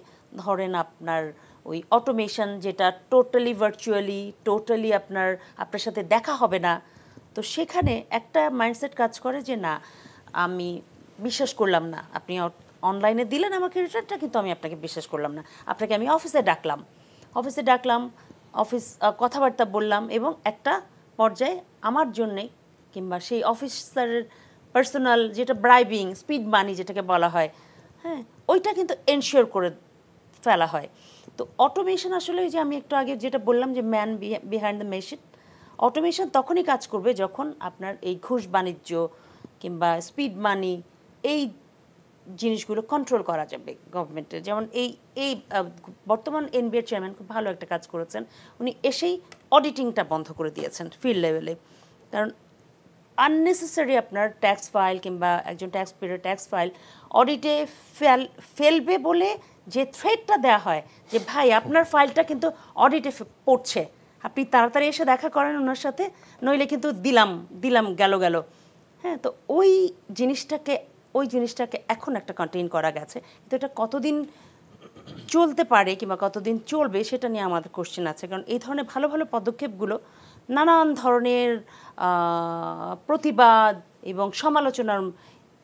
ধরেন আপনার ওই অটোমেশন যেটা টোটালি ভার্চুয়ালি টোটালি আপনার সাথে দেখা হবে না, তো সেখানে একটা মাইন্ডসেট কাজ করে যে না, আমি বিশ্বাস করলাম না, আপনি অনলাইনে দিলেন আমাকে রিটার্নটা, কিন্তু আমি আপনাকে বিশ্বাস করলাম না, আপনাকে আমি অফিসে ডাকলাম, অফিস কথাবার্তা বললাম, এবং একটা পর্যায়ে আমার জন্যে কিংবা সেই অফিসারের পার্সোনাল যেটা ব্রাইবিং স্পিড মানি যেটাকে বলা হয়, হ্যাঁ, ওইটা কিন্তু এনশিওর করে ফেলা হয়। তো অটোমেশন আসলে যে আমি একটু আগে যেটা বললাম যে man behind the machine, automation তখনই কাজ করবে যখন আপনার এই ঘুষ বাণিজ্য কিংবা স্পিড মানি এই জিনিসগুলো কন্ট্রোল করা যাবে গভর্নমেন্টের। যেমন এই বর্তমান এনবিআর চেয়ারম্যান খুব ভালো একটা কাজ করেছেন, উনি এসেই অডিটিংটা বন্ধ করে দিয়েছেন ফিল্ড লেভেলে। কারণ আননেসেসারি আপনার ট্যাক্স ফাইল কিংবা একজন ট্যাক্স পেয়ারের ট্যাক্স ফাইল অডিটে ফেলবে বলে যে থ্রেটটা দেওয়া হয় যে ভাই আপনার ফাইলটা কিন্তু অডিটে পড়ছে, আপনি তাড়াতাড়ি এসে দেখা করেন ওনার সাথে, নইলে কিন্তু দিলাম গেল। হ্যাঁ, তো ওই জিনিসটাকে এখন একটা কন্টেইন করা গেছে, কিন্তু এটা কতদিন চলতে পারে কিংবা কতদিন চলবে সেটা নিয়ে আমাদের কোশ্চেন আছে। কারণ এই ধরনের ভালো ভালো পদক্ষেপগুলো নানান ধরনের প্রতিবাদ এবং সমালোচনার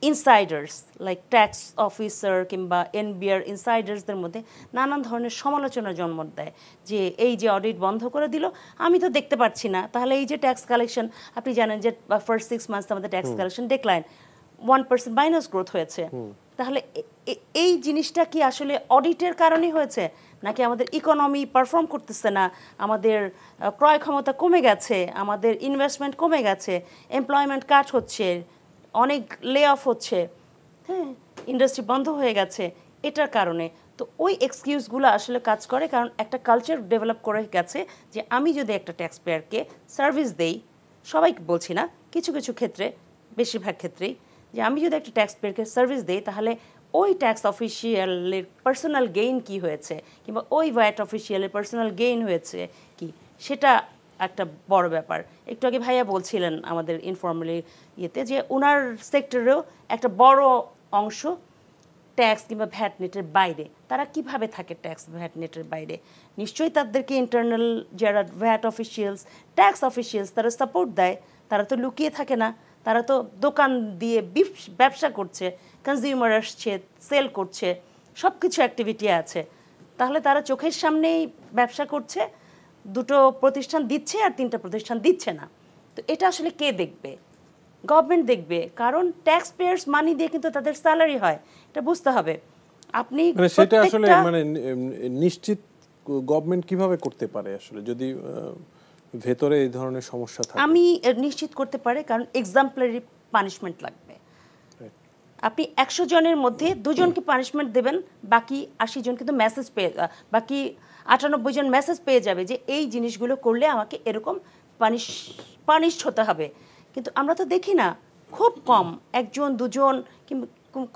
ইনসাইডার্স লাইক ট্যাক্স অফিসার কিংবা এনবিআর ইনসাইডার্সদের মধ্যে নানান ধরনের সমালোচনার জন্ম দেয় যে এই যে অডিট বন্ধ করে দিল, আমি তো দেখতে পাচ্ছি না, তাহলে এই যে ট্যাক্স কালেকশন, আপনি জানেন যে ফার্স্ট 6 মান্থস আমাদের tax collection decline 1% minus growth হয়েছে। তাহলে এই জিনিসটা কি আসলে অডিটের কারণেই হয়েছে, নাকি আমাদের ইকোনমি পারফর্ম করতেছে না, আমাদের ক্রয় ক্ষমতা কমে গেছে, আমাদের ইনভেস্টমেন্ট কমে গেছে, এমপ্লয়মেন্ট কাট হচ্ছে, অনেক লে অফ হচ্ছে, হ্যাঁ, ইন্ডাস্ট্রি বন্ধ হয়ে গেছে, এটার কারণে? তো ওই এক্সকিউজগুলো আসলে কাজ করে, কারণ একটা কালচার ডেভেলপ করে গেছে যে আমি যদি একটা ট্যাক্স পেয়ারকে সার্ভিস দেই, সবাইকে বলছি না, কিছু কিছু ক্ষেত্রে, বেশিরভাগ ক্ষেত্রেই, যে আমি যদি একটা ট্যাক্স পেয়ারকে সার্ভিস দিই তাহলে ওই ট্যাক্স অফিসিয়ালের পার্সোনাল গেইন কি হয়েছে কিংবা ওই ভ্যাট অফিসিয়ালের পার্সোনাল গেইন হয়েছে কি, সেটা একটা বড় ব্যাপার। একটু আগে ভাইয়া বলছিলেন আমাদের ইনফর্মালি ইয়েতে যে ওনার সেক্টরেও একটা বড় অংশ ট্যাক্স কিংবা ভ্যাট নেটের বাইরে। তারা কিভাবে থাকে ট্যাক্স ভ্যাট নেটের বাইরে? নিশ্চয়ই তাদেরকে ইন্টারনাল যারা ভ্যাট অফিসিয়ালস, ট্যাক্স অফিসিয়ালস, তারা সাপোর্ট দেয়, তারা তো লুকিয়ে থাকে না, তারা তো দোকান দিয়ে ব্যবসা করছে, কনজিউমার আসছে, সেল করছে, সব কিছু অ্যাক্টিভিটি আছে। তাহলে তারা চোখের সামনেই ব্যবসা করছে, 2টো প্রতিষ্ঠান দিচ্ছে আর 3টা প্রতিষ্ঠান দিচ্ছে না। তো এটা আসলে কে দেখবে? গভর্নমেন্ট দেখবে, কারণ ট্যাক্স পেয়ার্স মানি দিয়ে কিন্তু তাদের স্যালারি হয়, এটা বুঝতে হবে। আপনি মানে সেটা আসলে মানে নিশ্চিত গভর্নমেন্ট কিভাবে করতে পারে আসলে যদি ভেতরে এই ধরনের সমস্যা থাকে? আমি নিশ্চিত করতে পারে, কারণ এক্সাম্পলারি পানিশমেন্ট লাগবে। আপনি 100 জনের মধ্যে 2 জনকে পানিশমেন্ট দেবেন, বাকি 80 জন কিন্তু মেসেজ বাকি 98 জন মেসেজ পেয়ে যাবে যে এই জিনিসগুলো করলে আমাকে এরকম পানিশ হতে হবে। কিন্তু আমরা তো দেখি না, খুব কম, 1 জন 2 জন কিংবা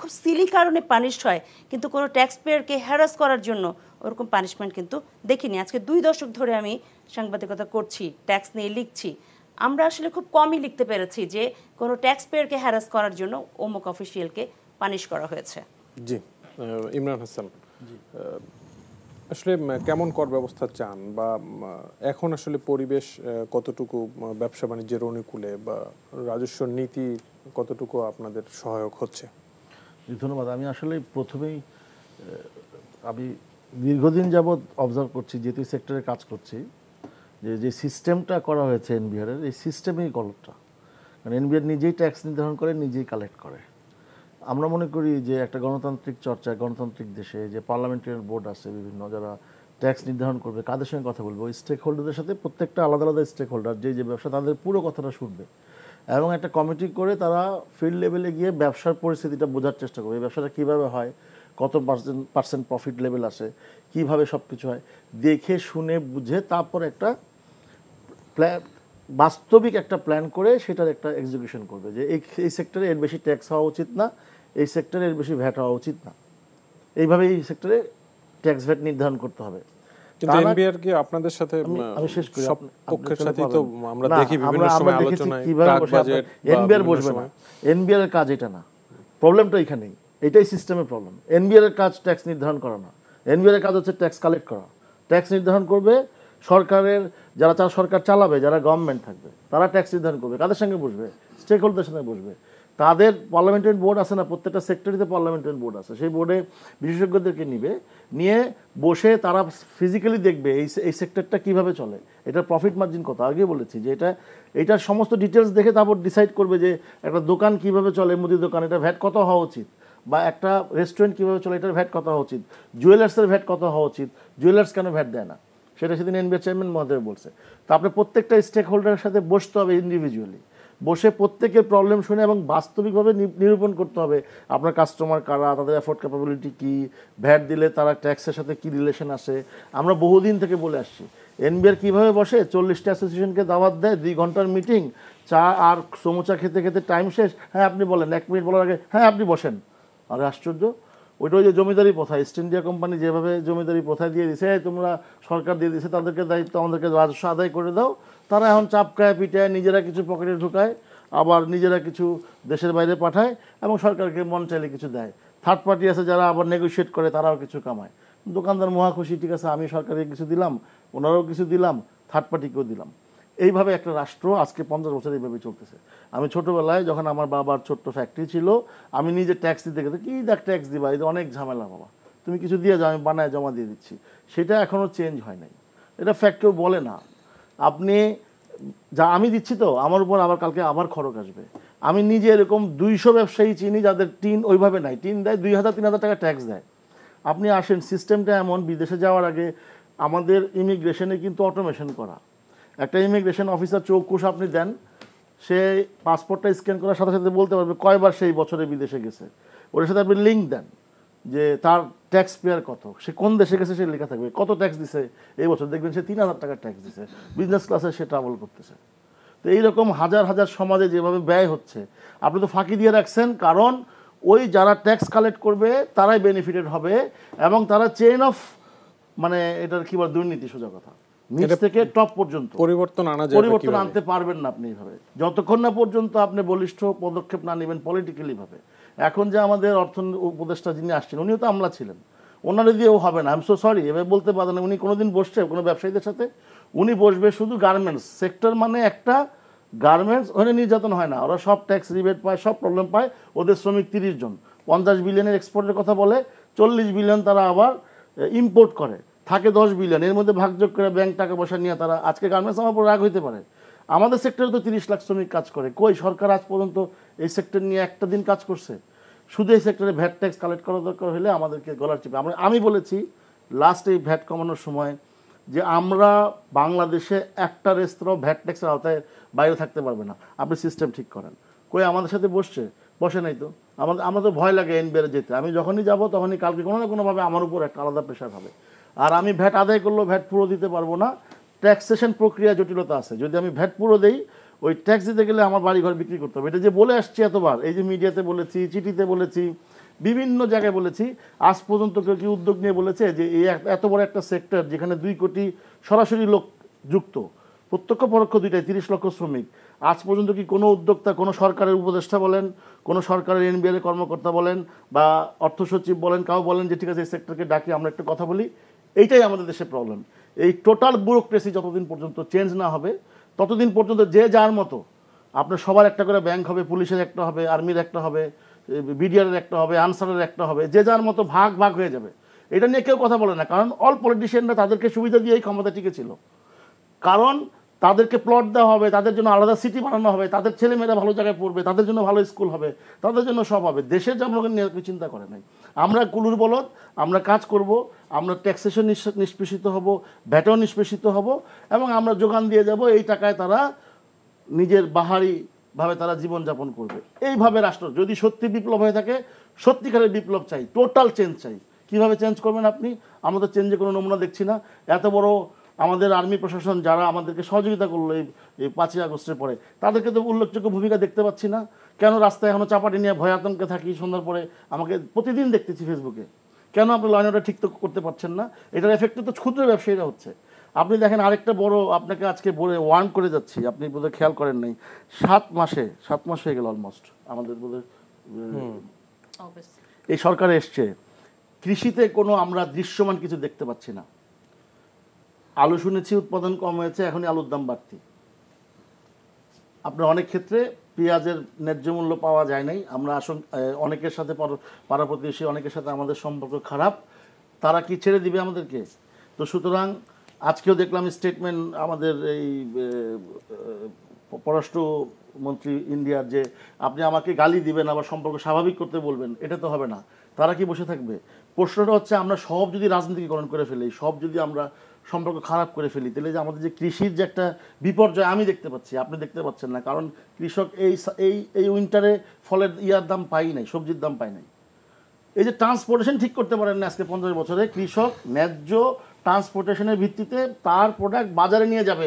খুব সিলি কারণে পানিশ হয়, কিন্তু কোনো ট্যাক্স পেয়ারকে হ্যারাস করার জন্য ওরকম পানিশমেন্ট কিন্তু দেখিনি। আজকে 2 দশক ধরে আমি সাংবাদিকতা করছি, ট্যাক্স নিয়ে লিখছি, আমরা আসলে খুব কমই লিখতে পেরেছি যে কোনো ট্যাক্স পেয়ারকে হ্যারাস করার জন্য অমুক অফিসিয়ালকে পানিশ করা হয়েছে। জি, ইমরান হাসান, আসলে কেমন কর ব্যবস্থা চান, বা এখন আসলে পরিবেশ কতটুকু ব্যবসা বাণিজ্যের অনুকূলে, বা রাজস্ব নীতি কতটুকু আপনাদের সহায়ক হচ্ছে? ধন্যবাদ। আমি আসলে প্রথমেই আমি দীর্ঘদিন যাবৎ অবজার্ভ করছি, যেহেতু সেক্টরে কাজ করছি, যে সিস্টেমটা করা হয়েছে এনবিআর এর, এই সিস্টেমেই গলতটা। কারণ এনবিআর নিজেই ট্যাক্স নির্ধারণ করে, নিজেই কালেক্ট করে। আমরা মনে করি যে একটা গণতান্ত্রিক চর্চায়, গণতান্ত্রিক দেশে যে পার্লামেন্টারি বোর্ড আছে বিভিন্ন, যারা ট্যাক্স নির্ধারণ করবে, কাদের সঙ্গে কথা বলবে, ওই স্টেক হোল্ডারদের সাথে, প্রত্যেকটা আলাদা আলাদা স্টেক হোল্ডার, যে ব্যবসা, তাদের পুরো কথাটা শুনবে এবং একটা কমিটি করে তারা ফিল্ড লেভেলে গিয়ে ব্যবসার পরিস্থিতিটা বোঝার চেষ্টা করবে, এই ব্যবসাটা কীভাবে হয়, কত পার্সেন্ট প্রফিট লেভেল আসে, কীভাবে সব কিছু হয়, দেখে শুনে বুঝে তারপর একটা বাস্তবিক একটা প্ল্যান করে সেটার একটা এক্সিকিউশন করবে, যে এই সেক্টরে এর বেশি ট্যাক্স হওয়া উচিত না, এই সেক্টরে এর বেশি ভ্যাট হওয়া উচিত না, এইভাবে এই সেক্টরে ট্যাক্স ভ্যাট নির্ধারণ করতে হবে। কিন্তু এনবিআর কি আপনাদের সাথে আমি শেষ করি, সব পক্ষের সাথেই তো আমরা দেখি বিভিন্ন সময় আলোচনায় প্রাক বাজেট এনবিআর বসবে না, এনবিআর এর কাজ এটা না, প্রবলেমটা এখানেই, এটাই সিস্টেমের প্রবলেম। এনবিআর এর কাজ ট্যাক্স নির্ধারণ করা না, এনবিআর এর কাজ হচ্ছে ট্যাক্স কালেক্ট করা, ট্যাক্স নির্ধারণ করবে সরকারের, যারা সরকার চালাবে, যারা গভর্নমেন্ট থাকবে, তারা ট্যাক্স নির্ধারণ করবে, কাদের সঙ্গে বসবে, স্টেক হোল্ডারের সঙ্গে বসবে। তাদের পার্লামেন্টারি বোর্ড আছে না, প্রত্যেকটা সেক্টরিতে পার্লামেন্টারি বোর্ড আছে, সেই বোর্ডে বিশেষজ্ঞদেরকে নিয়ে বসে তারা ফিজিক্যালি দেখবে এই সেক্টরটা কীভাবে চলে, এটার প্রফিট মার্জিন কত, আগে বলেছি যে এটার সমস্ত ডিটেলস দেখে তারপর ডিসাইড করবে যে একটা দোকান কীভাবে চলে, মুদির দোকান, এটা ভ্যাট কত হওয়া উচিত, বা একটা রেস্টুরেন্ট কীভাবে চলে, এটার ভ্যাট কত হওয়া উচিত, জুয়েলার্সের ভ্যাট কত হওয়া উচিত, জুয়েলার্স কেন ভ্যাট দেয় না, সেটা সেদিন এনবিআর চেয়ারম্যান মহোদয় বলছে। তো আপনি প্রত্যেকটা স্টেক হোল্ডারের সাথে বসতে হবে, ইন্ডিভিজুয়ালি বসে প্রত্যেকের প্রবলেম শুনে এবং বাস্তবিকভাবে নিরূপণ করতে হবে আপনার কাস্টমার কারা, তাদের অ্যাফোর্ড ক্যাপাবিলিটি কী, ভ্যাট দিলে তারা ট্যাক্সের সাথে কী রিলেশন আসে। আমরা বহুদিন থেকে বলে আসছি এনবিআর কীভাবে বসে, 40টা অ্যাসোসিয়েশনকে দাওয়াত দেয়, 2 ঘন্টার মিটিং, চা আর সমুচা খেতে খেতে টাইম শেষ, হ্যাঁ আপনি বলেন, 1 মিনিট বলার আগে হ্যাঁ আপনি বসেন। আরে আশ্চর্য, ওইটা ওই যে জমিদারি প্রথা, ইস্ট ইন্ডিয়া কোম্পানি যেভাবে জমিদারি প্রথা দিয়ে দিছে, তোমরা সরকার দিয়ে দিছে, তাদেরকে দায়িত্ব আমাদেরকে রাজস্ব আদায় করে দাও, তারা এখন চাপকায় পিটায়, নিজেরা কিছু পকেটে ঢুকায়, আবার নিজেরা কিছু দেশের বাইরে পাঠায় এবং সরকারকে মন চাইলে কিছু দেয়। থার্ড পার্টি আছে যারা আবার নেগোশিয়েট করে, তারাও কিছু কামায়। দোকানদার মহাখুশি, ঠিক আছে আমি সরকারকে কিছু দিলাম, ওনারাও কিছু দিলাম, থার্ড পার্টিকেও দিলাম। এইভাবে একটা রাষ্ট্র আজকে 50 বছর এইভাবে চলতেছে। আমি ছোটোবেলায় যখন আমার বাবার ছোট্ট ফ্যাক্টরি ছিল, আমি নিজে ট্যাক্স দিতে গেছি, কী দেখ ট্যাক্স দিবা, এটা অনেক ঝামেলা বাবা, তুমি কিছু দিয়ে যাও, আমি বানায় জমা দিয়ে দিচ্ছি। সেটা এখনও চেঞ্জ হয় নাই, এটা ফ্যাক্ট কেউ বলে না। আপনি যা আমি দিচ্ছি তো আমার উপর আবার কালকে আবার খরচ আসবে। আমি নিজে এরকম 200 ব্যবসায়ী চিনি যাদের টিন ওইভাবে নাই, টিন দেয় 2000-3000 টাকা ট্যাক্স দেয়। আপনি আসেন, সিস্টেমটা এমন, বিদেশে যাওয়ার আগে আমাদের ইমিগ্রেশনে কিন্তু অটোমেশন করা, একটা ইমিগ্রেশন অফিসার চৌকুশ আপনি দেন, সে পাসপোর্টটা স্ক্যান করার সাথে সাথে বলতে পারবে কয়বার সেই বছরে বিদেশে গেছে। ওর সাথে আপনি লিঙ্ক দেন যে তার ট্যাক্স পেয়ার কত, সে কোন দেশে গেছে সে লেখা থাকবে, কত ট্যাক্স দিছে এই বছর, দেখবেন সে 3000 টাকা ট্যাক্স দিছে, বিজনেস ক্লাসে সে ট্রাভেল করতেছে। তো এইরকম হাজার হাজার সমাজে যেভাবে ব্যয় হচ্ছে, আপনি তো ফাঁকি দিয়ে রাখছেন, কারণ ওই যারা ট্যাক্স কালেক্ট করবে তারাই বেনিফিটেড হবে এবং তারা চেইন অফ, মানে এটার কি বলে, দুর্নীতি, সোজা কথা, নিচ থেকে টপ পর্যন্ত পরিবর্তন আনতে পারবেন না আপনি এইভাবে, যতক্ষণ না পর্যন্ত আপনি বলিষ্ঠ পদক্ষেপ না নেবেন পলিটিক্যালি ভাবে। এখন যে আমাদের অর্থ উপদেষ্টা যিনি আসছেন, উনিও তো আমলা ছিলেন, ওনারা দিয়েও হবে না। আই এম সো সরি, এভাবে বলতে পারেন না। উনি কোনোদিন বসছে কোনো ব্যবসায়ীদের সাথে? উনি বসবে শুধু গার্মেন্টস সেক্টর, মানে একটা গার্মেন্টস, ওখানে নির্যাতন হয় না, ওরা সব ট্যাক্স রিবেট পায়, সব প্রবলেম পায়, ওদের শ্রমিক 30 জন, 50 বিলিয়নের এক্সপোর্টের কথা বলে, 40 বিলিয়ন তারা আবার ইম্পোর্ট করে, থাকে 10 বিলিয়ন, এর মধ্যে ভাগযোগ করে ব্যাংক টাকা পয়সা নিয়ে তারা, আজকে গার্মেন্টস আমার উপর রাগ হইতে পারে, আমাদের সেক্টরে তো 30 লাখ শ্রমিক কাজ করে, কই সরকার আজ পর্যন্ত এই সেক্টর নিয়ে একটা দিন কাজ করছে? শুধু এই সেক্টরে ভ্যাট ট্যাক্স কালেক্ট করা দরকার হলে আমাদেরকে গলার চিপে, আমি বলেছি লাস্ট এই ভ্যাট কমানোর সময় যে আমরা বাংলাদেশে একটা রেস্তোরাঁ ভ্যাট ট্যাক্সের আওতায় বাইরে থাকতে পারবে না, আপনি সিস্টেম ঠিক করেন। কই আমাদের সাথে বসে নাই তো, আমার তো ভয় লাগে এনবিআর যেতে। আমি যখনই যাব তখনই কালকে কোনো না কোনোভাবে আমার উপর একটা আলাদা প্রেশার হবে, আর আমি ভ্যাট আদায় করলেও ভ্যাট পুরো দিতে পারবো না, ট্যাক্সেশন প্রক্রিয়া জটিলতা আছে। যদি আমি ভ্যাট পুরো দেই, ওই ট্যাক্স দিতে গেলে আমার বাড়ি ঘর বিক্রি করতে হবে। এটা যে বলে আসছি এতবার, এই যে মিডিয়াতে বলেছি, চিঠিতে বলেছি, বিভিন্ন জায়গায় বলেছি, আজ পর্যন্ত কেউ কি উদ্যোগ নিয়ে বলেছে যে এই এত বড় একটা সেক্টর যেখানে 2 কোটি সরাসরি লোক যুক্ত, প্রত্যক্ষ পরোক্ষ দুইটাই, 30 লক্ষ শ্রমিক, আজ পর্যন্ত কি কোনো উদ্যোক্তা, কোনো সরকারের উপদেষ্টা বলেন, কোনো সরকারের এনবিআর কর্মকর্তা বলেন বা অর্থ সচিব বলেন, কাউ বলেন যে ঠিক আছে এই সেক্টরকে ডাকি আমরা একটা কথা বলি? এইটাই আমাদের দেশের প্রবলেম। এই টোটাল ব্যুরোক্রেসি যতদিন পর্যন্ত চেঞ্জ না হবে, ততদিন পর্যন্ত যে যার মতো, আপনার সবার একটা করে ব্যাংক হবে, পুলিশের একটা হবে, আর্মির একটা হবে, বিডিআরের একটা হবে, আনসারের একটা হবে, যে যার মতো ভাগ হয়ে যাবে এটা নিয়ে কেউ কথা বলে না, কারণ অল পলিটিশিয়ানরা তাদেরকে সুবিধা দিয়েই ক্ষমতা টিকেছিল। কারণ তাদেরকে প্লট দেওয়া হবে, তাদের জন্য আলাদা সিটি বানানো হবে, তাদের ছেলেমেয়েরা ভালো জায়গায় পড়বে, তাদের জন্য ভালো স্কুল হবে, তাদের জন্য সব হবে। দেশের জনগণ নিয়ে কেউ চিন্তা করে নাই। আমরা কুলুর বলদ, আমরা কাজ করব, আমরা ট্যাক্সেশন নিষ্পেষিত হব, ভ্যাটও নিষ্পেষিত হব, এবং আমরা যোগান দিয়ে যাব। এই টাকায় তারা নিজের বাহারিভাবে তারা জীবনযাপন করবে। এইভাবে রাষ্ট্র যদি সত্যি বিপ্লব হয়ে থাকে, সত্যিকারের বিপ্লব চাই, টোটাল চেঞ্জ চাই। কীভাবে চেঞ্জ করবেন আপনি? আমরা তো চেঞ্জের কোনো নমুনা দেখছি না। এত বড় আমাদের আর্মি প্রশাসন যারা আমাদেরকে সহযোগিতা করলো এই 5ই আগস্টের পরে, তাদেরকে তো উল্লেখযোগ্য ভূমিকা দেখতে পাচ্ছি না। কেন রাস্তায় এখনও চাপাটি নিয়ে ভয় আতঙ্কে থাকি? সন্ধ্যার পরে আমাকে প্রতিদিন দেখতেছি ফেসবুকে। কেন আপনি লাইনটা ঠিক তো করতে পারছেন না? এটার এফেক্টে তো ক্ষুদ্র ব্যবসায়ীরা হচ্ছে। আপনি দেখেন আরেকটা বড়, আপনাকে আজকে বলে ওয়ার্ন করে যাচ্ছি, আপনি বোধহয় খেয়াল করেন নাই, 7 মাস হয়ে গেল অলমোস্ট আমাদের বোধহয় এই সরকারে এসছে, কৃষিতে কোনো আমরা দৃশ্যমান কিছু দেখতে পাচ্ছি না। আলু শুনেছি উৎপাদন কম হয়েছে, এখনই আলুর দাম বাড়তি। আপনার অনেক ক্ষেত্রে পেঁয়াজের ন্যায্য মূল্য পাওয়া যায় নাই। আমরা অনেকের সাথে পাড়া প্রতিবেশী অনেকের সাথে আমাদের সম্পর্ক খারাপ, তারা কি ছেড়ে দিবে আমাদেরকে? তো সুতরাং আজকেও দেখলাম স্টেটমেন্ট আমাদের এই পররাষ্ট্রমন্ত্রী ইন্ডিয়ার, যে আপনি আমাকে গালি দিবেন আবার সম্পর্ক স্বাভাবিক করতে বলবেন, এটা তো হবে না। তারা কি বসে থাকবে? প্রশ্নটা হচ্ছে, আমরা সব যদি রাজনীতিকরণ করে ফেলি, সব যদি আমরা সম্পর্ক খারাপ করে ফেলি, তাহলে যে আমাদের যে কৃষির যে একটা বিপর্যয় আমি দেখতে পাচ্ছি, আপনি দেখতে পাচ্ছেন না। কারণ কৃষক এই উইন্টারে ফলের দাম পাই নাই, সবজির দাম পাই নাই। এই যে ট্রান্সপোর্টেশন ঠিক করতে পারেন না আজকে 50 বছরে, কৃষক ন্যায্য ট্রান্সপোর্টেশনের ভিত্তিতে তার প্রোডাক্ট বাজারে নিয়ে যাবে,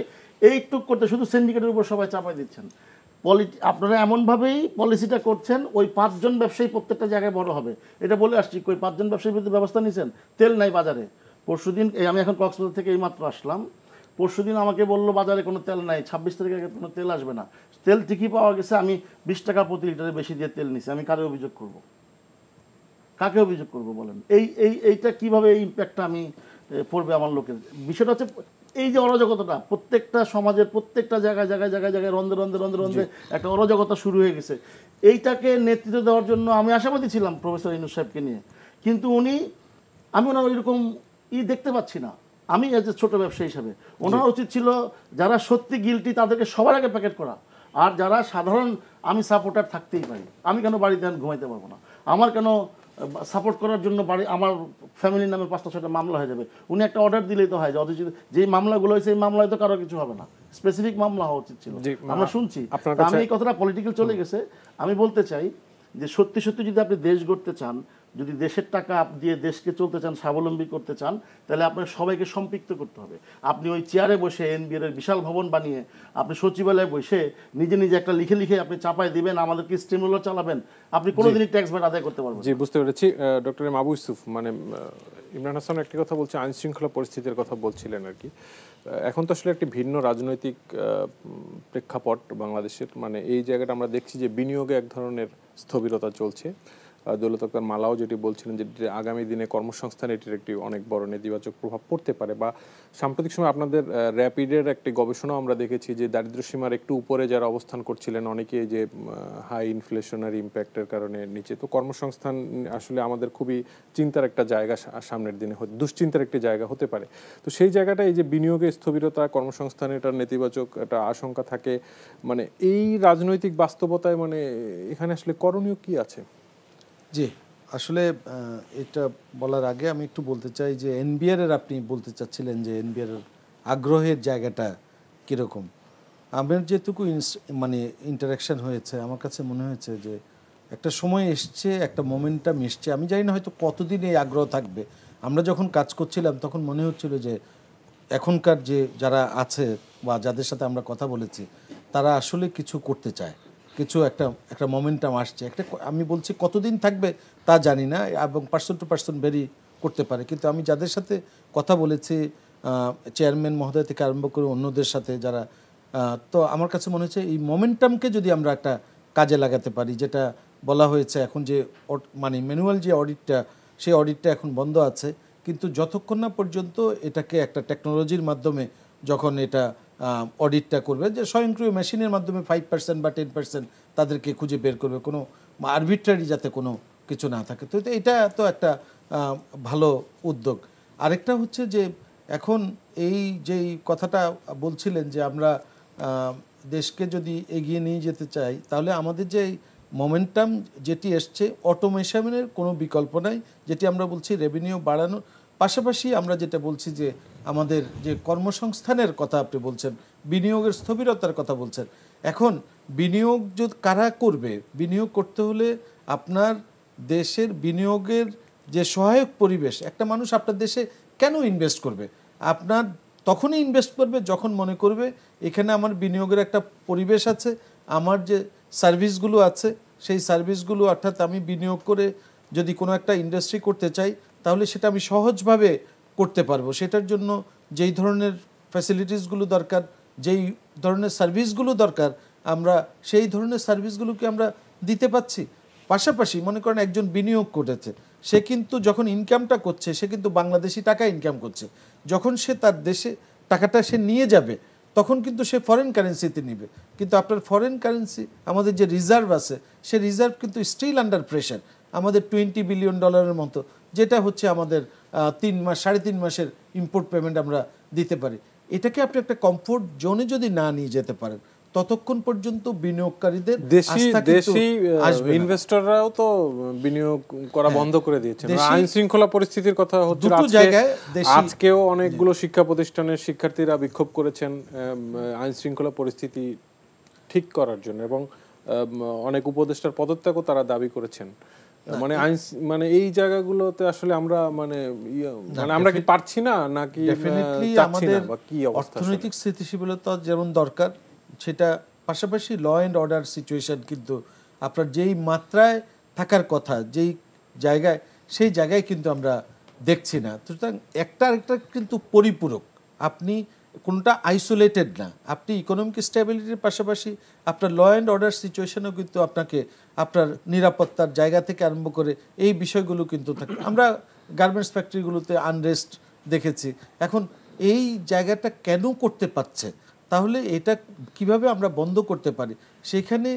এইটুক করতে শুধু সিন্ডিকেটের উপর সবাই চাপাই দিচ্ছেন। আপনারা এমনভাবেই পলিসিটা করছেন, ওই 5 জন ব্যবসায়ী প্রত্যেকটা জায়গায় বড় হবে, এটা বলে আসছি। ওই 5 জন ব্যবসায়ীর বিরুদ্ধে ব্যবস্থা নিয়েছেন? তেল নাই বাজারে। পরশুদিন আমি এখন কক্সবাজার থেকে এইমাত্র আসলাম, পরশুদিন আমাকে বললো বাজারে কোনো তেল নাই, 26 তারিখে কোনো তেল আসবে না। তেল ঠিকই পাওয়া গেছে, আমি 20 টাকা প্রতি লিটারে বেশি দিয়ে তেল নিছি। আমি কাকে অভিযোগ করব? কাকে অভিযোগ করব বলেন? এইটা কিভাবে এই ইম্প্যাক্টটা আমি পড়বে আমার লোকের? বিষয়টা হচ্ছে এই যে অরাজকতাটা প্রত্যেকটা সমাজের প্রত্যেকটা জায়গায় রন্ধে একটা অরাজকতা শুরু হয়ে গেছে। এইটাকে নেতৃত্ব দেওয়ার জন্য আমি আশাবাদী ছিলাম প্রফেসর ইউনূস সাহেবকে নিয়ে, কিন্তু আমি ওনার ওইরকম দেখতে পাচ্ছি না। আমি এজ এ ছোটো ব্যবসায়ী হিসাবে ওনার উচিত ছিল যারা সত্যি গিলটি তাদেরকে সবার আগে প্যাকেট করা, আর যারা সাধারণ আমি সাপোর্টার থাকতেই পারি, আমি কেন বাড়িতে ঘুমাইতে পারবো না? আমার কেন সাপোর্ট করার জন্য আমার ফ্যামিলির নামে 5টা-6টা মামলা হয়ে যাবে? উনি একটা অর্ডার দিলেই তো হয়, যে অথচ যেই মামলাগুলো হয়েছে এই মামলায় তো কারো কিছু হবে না, স্পেসিফিক মামলা হওয়া উচিত ছিল। আমরা শুনছি, আমি এই কথাটা পলিটিক্যাল চলে গেছে। আমি বলতে চাই যে সত্যি যদি আপনি দেশ গড়তে চান, যদি দেশের টাকা দিয়ে দেশকে চলতে চান, স্বাবলম্বী করতে চান, তাহলে আপনার সবাইকে সম্পৃক্ত করতে হবে। আপনি ওই চেয়ারে বসে এনবিআর এর বিশাল ভবন বানিয়ে আপনি সচিবালয়ে বসে নিজে একটা লিখে আপনি চাপাই দিবেন, আমাদেরকে স্টিমুলার চালাবেন, আপনি কোনোদিনই ট্যাক্স ভ্যাট আদায় করতে পারবেন। জি, বুঝতে পেরেছি। ডক্টর এম আবু ইউসুফ, মানে ইমরান হাসান একটি কথা বলছে, আইন শৃঙ্খলা পরিস্থিতির কথা বলছিলেন আর কি। এখন তো আসলে একটি ভিন্ন রাজনৈতিক প্রেক্ষাপট বাংলাদেশের, মানে এই জায়গাটা আমরা দেখছি যে বিনিয়োগে এক ধরনের স্থবিরতা চলছে। দৌলত আক্তার মালাও যেটি বলছিলেন যে আগামী দিনে কর্মসংস্থানে এটির একটি অনেক বড় নেতিবাচক প্রভাব পড়তে পারে। বা সাম্প্রতিক সময় আপনাদের র্যাপিডের একটি গবেষণাও আমরা দেখেছি যে দারিদ্র্যসীমার একটু উপরে যারা অবস্থান করছিলেন অনেকে যে হাই ইনফ্লেশনারি ইম্প্যাক্টের কারণে নিচে, তো কর্মসংস্থান আসলে আমাদের খুবই চিন্তার একটা জায়গা, সামনের দিনে দুশ্চিন্তার একটি জায়গা হতে পারে। তো সেই জায়গাটা এই যে বিনিয়োগের স্থবিরতা, কর্মসংস্থানে এটার নেতিবাচক একটা আশঙ্কা থাকে, মানে এই রাজনৈতিক বাস্তবতায় মানে এখানে আসলে করণীয় কি আছে? জি, আসলে এটা বলার আগে আমি একটু বলতে চাই যে এনবিআর এর, আপনি বলতে চাচ্ছিলেন যে এনবিআর এর আগ্রহের জায়গাটা কীরকম। আমার যেটুকু মানে ইন্টারাকশান হয়েছে, আমার কাছে মনে হয়েছে যে একটা সময় এসছে, একটা মোমেন্টাম এসছে। আমি জানি না হয়তো কতদিন এই আগ্রহ থাকবে। আমরা যখন কাজ করছিলাম তখন মনে হচ্ছিল যে এখনকার যে যারা আছে বা যাদের সাথে আমরা কথা বলেছি তারা আসলে কিছু করতে চায়, কিছু একটা মোমেন্টাম আসছে। আমি বলছি কতদিন থাকবে তা জানি না, এবং পার্সন টু পার্সন ভেরি করতে পারে, কিন্তু আমি যাদের সাথে কথা বলেছি, চেয়ারম্যান মহোদয় থেকে আরম্ভ করে অন্যদের সাথে যারা, তো আমার কাছে মনে হচ্ছে এই মোমেন্টামকে যদি আমরা একটা কাজে লাগাতে পারি, যেটা বলা হয়েছে এখন যে মানে ম্যানুয়াল যে অডিটটা, সেই অডিটটা এখন বন্ধ আছে, কিন্তু যতক্ষণ না পর্যন্ত এটাকে একটা টেকনোলজির মাধ্যমে যখন এটা অডিটটা করবে, যে স্বয়ংক্রিয় মেশিনের মাধ্যমে 5% বা 10% তাদেরকে খুঁজে বের করবে, কোনো আরবিট্রারি যাতে কোনো কিছু না থাকে। তো এটা তো একটা ভালো উদ্যোগ। আরেকটা হচ্ছে যে এখন এই যেই কথাটা বলছিলেন যে আমরা দেশকে যদি এগিয়ে নিয়ে যেতে চাই, তাহলে আমাদের যে মোমেন্টাম যেটি এসছে, অটোমেশনের কোনো বিকল্প নাই, যেটি আমরা বলছি রেভিনিউ বাড়ানোর পাশাপাশি আমরা যেটা বলছি যে আমাদের যে কর্মসংস্থানের কথা আপনি বলছেন, বিনিয়োগের স্থবিরতার কথা বলছেন। এখন বিনিয়োগ যদি কারা করবে, বিনিয়োগ করতে হলে আপনার দেশের বিনিয়োগের যে সহায়ক পরিবেশ, একটা মানুষ আপনার দেশে কেন ইনভেস্ট করবে? আপনার তখনই ইনভেস্ট করবে যখন মনে করবে এখানে আমার বিনিয়োগের একটা পরিবেশ আছে, আমার যে সার্ভিসগুলো আছে সেই সার্ভিসগুলো, অর্থাৎ আমি বিনিয়োগ করে যদি কোনো একটা ইন্ডাস্ট্রি করতে চাই তাহলে সেটা আমি সহজভাবে করতে পারবো। সেটার জন্য যেই ধরনের ফ্যাসিলিটিসগুলো দরকার, যেই ধরনের সার্ভিসগুলো দরকার, আমরা সেই ধরনের সার্ভিসগুলোকে আমরা দিতে পাচ্ছি। পাশাপাশি মনে করেন একজন বিনিয়োগ করেছে, সে কিন্তু যখন ইনকামটা করছে সে কিন্তু বাংলাদেশি টাকা ইনকাম করছে। যখন সে তার দেশে টাকাটা সে নিয়ে যাবে তখন কিন্তু সে ফরেন কারেন্সিতে নিবে, কিন্তু আপনার ফরেন কারেন্সি আমাদের যে রিজার্ভ আছে সে রিজার্ভ কিন্তু স্টিল আন্ডার প্রেশার। আমাদের $20 বিলিয়ন মতো, যেটা হচ্ছে আমাদের 3 মাস 3.5 মাসের ইম্পোর্ট পেমেন্ট আমরা দিতে পারি। এটাকে আপনি একটা কমফোর্ট জোনে যদি না নিয়ে যেতে পারেন ততক্ষণ পর্যন্ত বিনিয়োগকারীদের দেশি ইনভেস্টররাও তো বিনিয়োগ করা বন্ধ করে দিয়েছেন। আইন শৃঙ্খলা পরিস্থিতির কথা হচ্ছে, আজকেও অনেকগুলো শিক্ষা প্রতিষ্ঠানের শিক্ষার্থীরা বিক্ষোভ করেছেন আইন শৃঙ্খলা পরিস্থিতি ঠিক করার জন্য, এবং অনেক উপদেষ্টার পদত্যাগও তারা দাবি করেছেন। মানে এই জায়গাগুলোতে আসলে আমরা আমরা কি পারছি না নাকি আমাদের অর্থনৈতিক স্থিতিশীলতা যেমন দরকার, সেটা পাশাপাশি ল অ্যান্ড অর্ডার সিচুয়েশন কিন্তু আপনার যেই মাত্রায় থাকার কথা, যেই জায়গায়, সেই জায়গায় কিন্তু আমরা দেখছি না। সুতরাং একটা আরেকটা কিন্তু পরিপূরক, আপনি কোনটা আইসোলেটেড না। আপনি ইকোনমিক স্টেবিলিটির পাশাপাশি আপনার ল অ্যান্ড অর্ডার সিচুয়েশনও কিন্তু আপনাকে আপনার নিরাপত্তার জায়গা থেকে আরম্ভ করে এই বিষয়গুলো কিন্তু থাকে। আমরা গার্মেন্টস ফ্যাক্টরিগুলোতে আনরেস্ট দেখেছি। এখন এই জায়গাটা কেন করতে পারছে, তাহলে এটা কিভাবে আমরা বন্ধ করতে পারি? সেখানে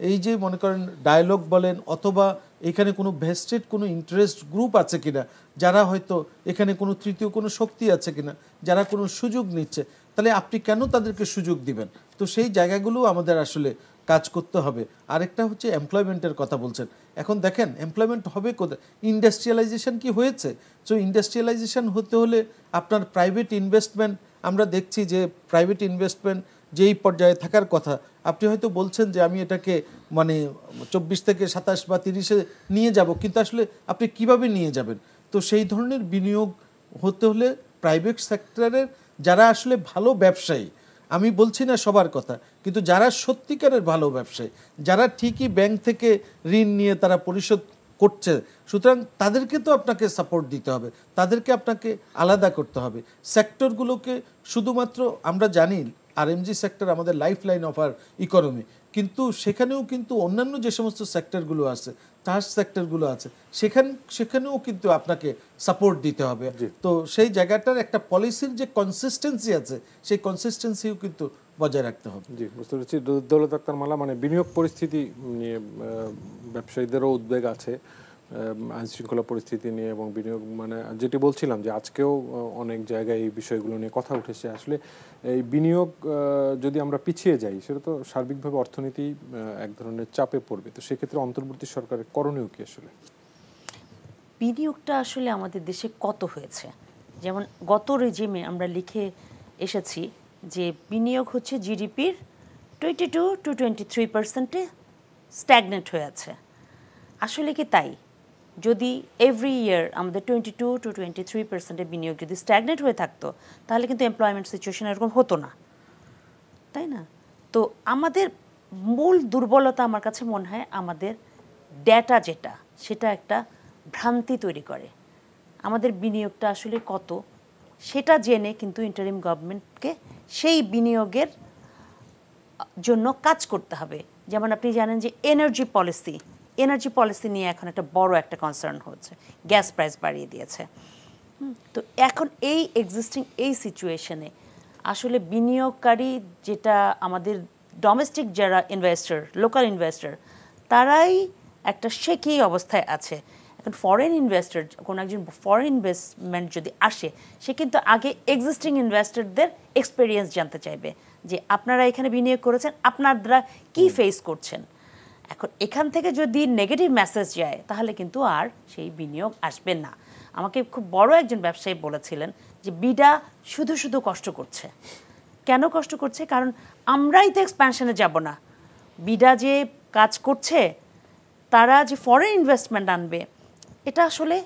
এই যে মনে করেন ডায়ালগ বলেন, অথবা এখানে কোনো ভেস্টেড কোনো ইন্টারেস্ট গ্রুপ আছে কিনা, যারা হয়তো এখানে কোনো তৃতীয় কোনো শক্তি আছে কিনা, যারা কোনো সুযোগ নিচ্ছে, তাহলে আপনি কেন তাদেরকে সুযোগ দিবেন? তো সেই জায়গাগুলো আমাদের আসলে কাজ করতে হবে। আরেকটা হচ্ছে এমপ্লয়মেন্টের কথা বলছেন। এখন দেখেন এমপ্লয়মেন্ট হবে কোথায়? ইন্ডাস্ট্রিয়ালাইজেশন কি হয়েছে? সো ইন্ডাস্ট্রিয়ালাইজেশন হতে হলে আপনার প্রাইভেট ইনভেস্টমেন্ট, আমরা দেখছি যে প্রাইভেট ইনভেস্টমেন্ট যেই পর্যায়ে থাকার কথা, আপনি হয়তো বলছেন যে আমি এটাকে 24 থেকে 27 বা 30-এ নিয়ে যাব, কিন্তু আসলে আপনি কিভাবে নিয়ে যাবেন? তো সেই ধরনের বিনিয়োগ হতে হলে প্রাইভেট সেক্টরের যারা আসলে ভালো ব্যবসায়ী, আমি বলছি না সবার কথা, কিন্তু যারা সত্যিকারের ভালো ব্যবসায়ী, যারা ঠিকই ব্যাংক থেকে ঋণ নিয়ে তারা পরিশোধ করছে, সুতরাং তাদেরকে তো আপনাকে সাপোর্ট দিতে হবে, তাদেরকে আপনাকে আলাদা করতে হবে। সেক্টরগুলোকে শুধুমাত্র আমরা জানি আরএমজি সেক্টর আমাদের lifeline of our economy, কিন্তু সেখানেও কিন্তু অন্যান্য যে সমস্ত সেক্টরগুলো আছে, চাষ সেক্টরগুলো আছে, সেখানেও কিন্তু আপনাকে সাপোর্ট দিতে হবে। তো সেই জায়গাটার একটা পলিসির যে কনসিস্টেন্সি আছে, সেই কনসিস্টেন্সিও কিন্তু বজায় রাখতে হবে। জি, বুঝতে পেরেছি। দৌলত আক্তার মালা, বিনিয়োগ পরিস্থিতি নিয়ে ব্যবসায়ীদেরও উদ্বেগ আছে, আইন শৃঙ্খলা পরিস্থিতি নিয়ে, এবং বিনিয়োগ যেটি বলছিলাম যে আজকেও অনেক জায়গায় এই বিষয়গুলো নিয়ে কথা উঠেছে। আসলে এই বিনিয়োগ যদি আমরা পিছিয়ে যাই, সেটা তো সার্বিকভাবে অর্থনীতি এক ধরনের চাপে পড়বে। তো সেক্ষেত্রে অন্তর্বর্তী সরকারের করণীয় কি? আসলে বিনিয়োগটা আসলে আমাদের দেশে কত হয়েছে, যেমন গত রেজিমে আমরা লিখে এসেছি যে বিনিয়োগ হচ্ছে জিডিপির 22 to 23% স্ট্যাগনেট হয়ে আছে। আসলে কি তাই? যদি এভরি ইয়ার আমাদের 22 to 23% বিনিয়োগ যদি স্ট্যাগনেট হয়ে থাকতো, তাহলে কিন্তু এমপ্লয়মেন্ট সিচুয়েশন এরকম হতো না, তাই না? তো আমাদের মূল দুর্বলতা আমার কাছে মনে হয় আমাদের ডেটা, যেটা সেটা একটা ভ্রান্তি তৈরি করে। আমাদের বিনিয়োগটা আসলে কত সেটা জেনে কিন্তু ইন্টারিম গভর্নমেন্টকে সেই বিনিয়োগের জন্য কাজ করতে হবে। যেমন আপনি জানেন যে এনার্জি পলিসি নিয়ে এখন একটা বড় একটা কনসার্ন হচ্ছে, গ্যাস প্রাইস বাড়িয়ে দিয়েছে। তো এখন এই এক্সিস্টিং এই সিচুয়েশনে আসলে বিনিয়োগকারী, যেটা আমাদের ডোমেস্টিক যারা ইনভেস্টর, লোকাল ইনভেস্টর, তারাই একটা শেকি অবস্থায় আছে। এখন ফরেন ইনভেস্টর, কোনো একজন ফরেন ইনভেস্টমেন্ট যদি আসে, সে কিন্তু আগে এক্সিস্টিং ইনভেস্টরদের এক্সপেরিয়েন্স জানতে চাইবে যে আপনারা এখানে বিনিয়োগ করেছেন, আপনারা কি ফেস করছেন। এখন এখান থেকে যদি নেগেটিভ মেসেজ যায় তাহলে কিন্তু আর সেই বিনিয়োগ আসবে না। আমাকে খুব বড় একজন ব্যবসায়ী বলেছিলেন যে বিডা শুধু শুধু কষ্ট করছে। কেন কষ্ট করছে? কারণ আমরাই তো এক্সপ্যানশনে যাব না, বিডা যে কাজ করছে, তারা যে ফরেন ইনভেস্টমেন্ট আনবে এটা আসলে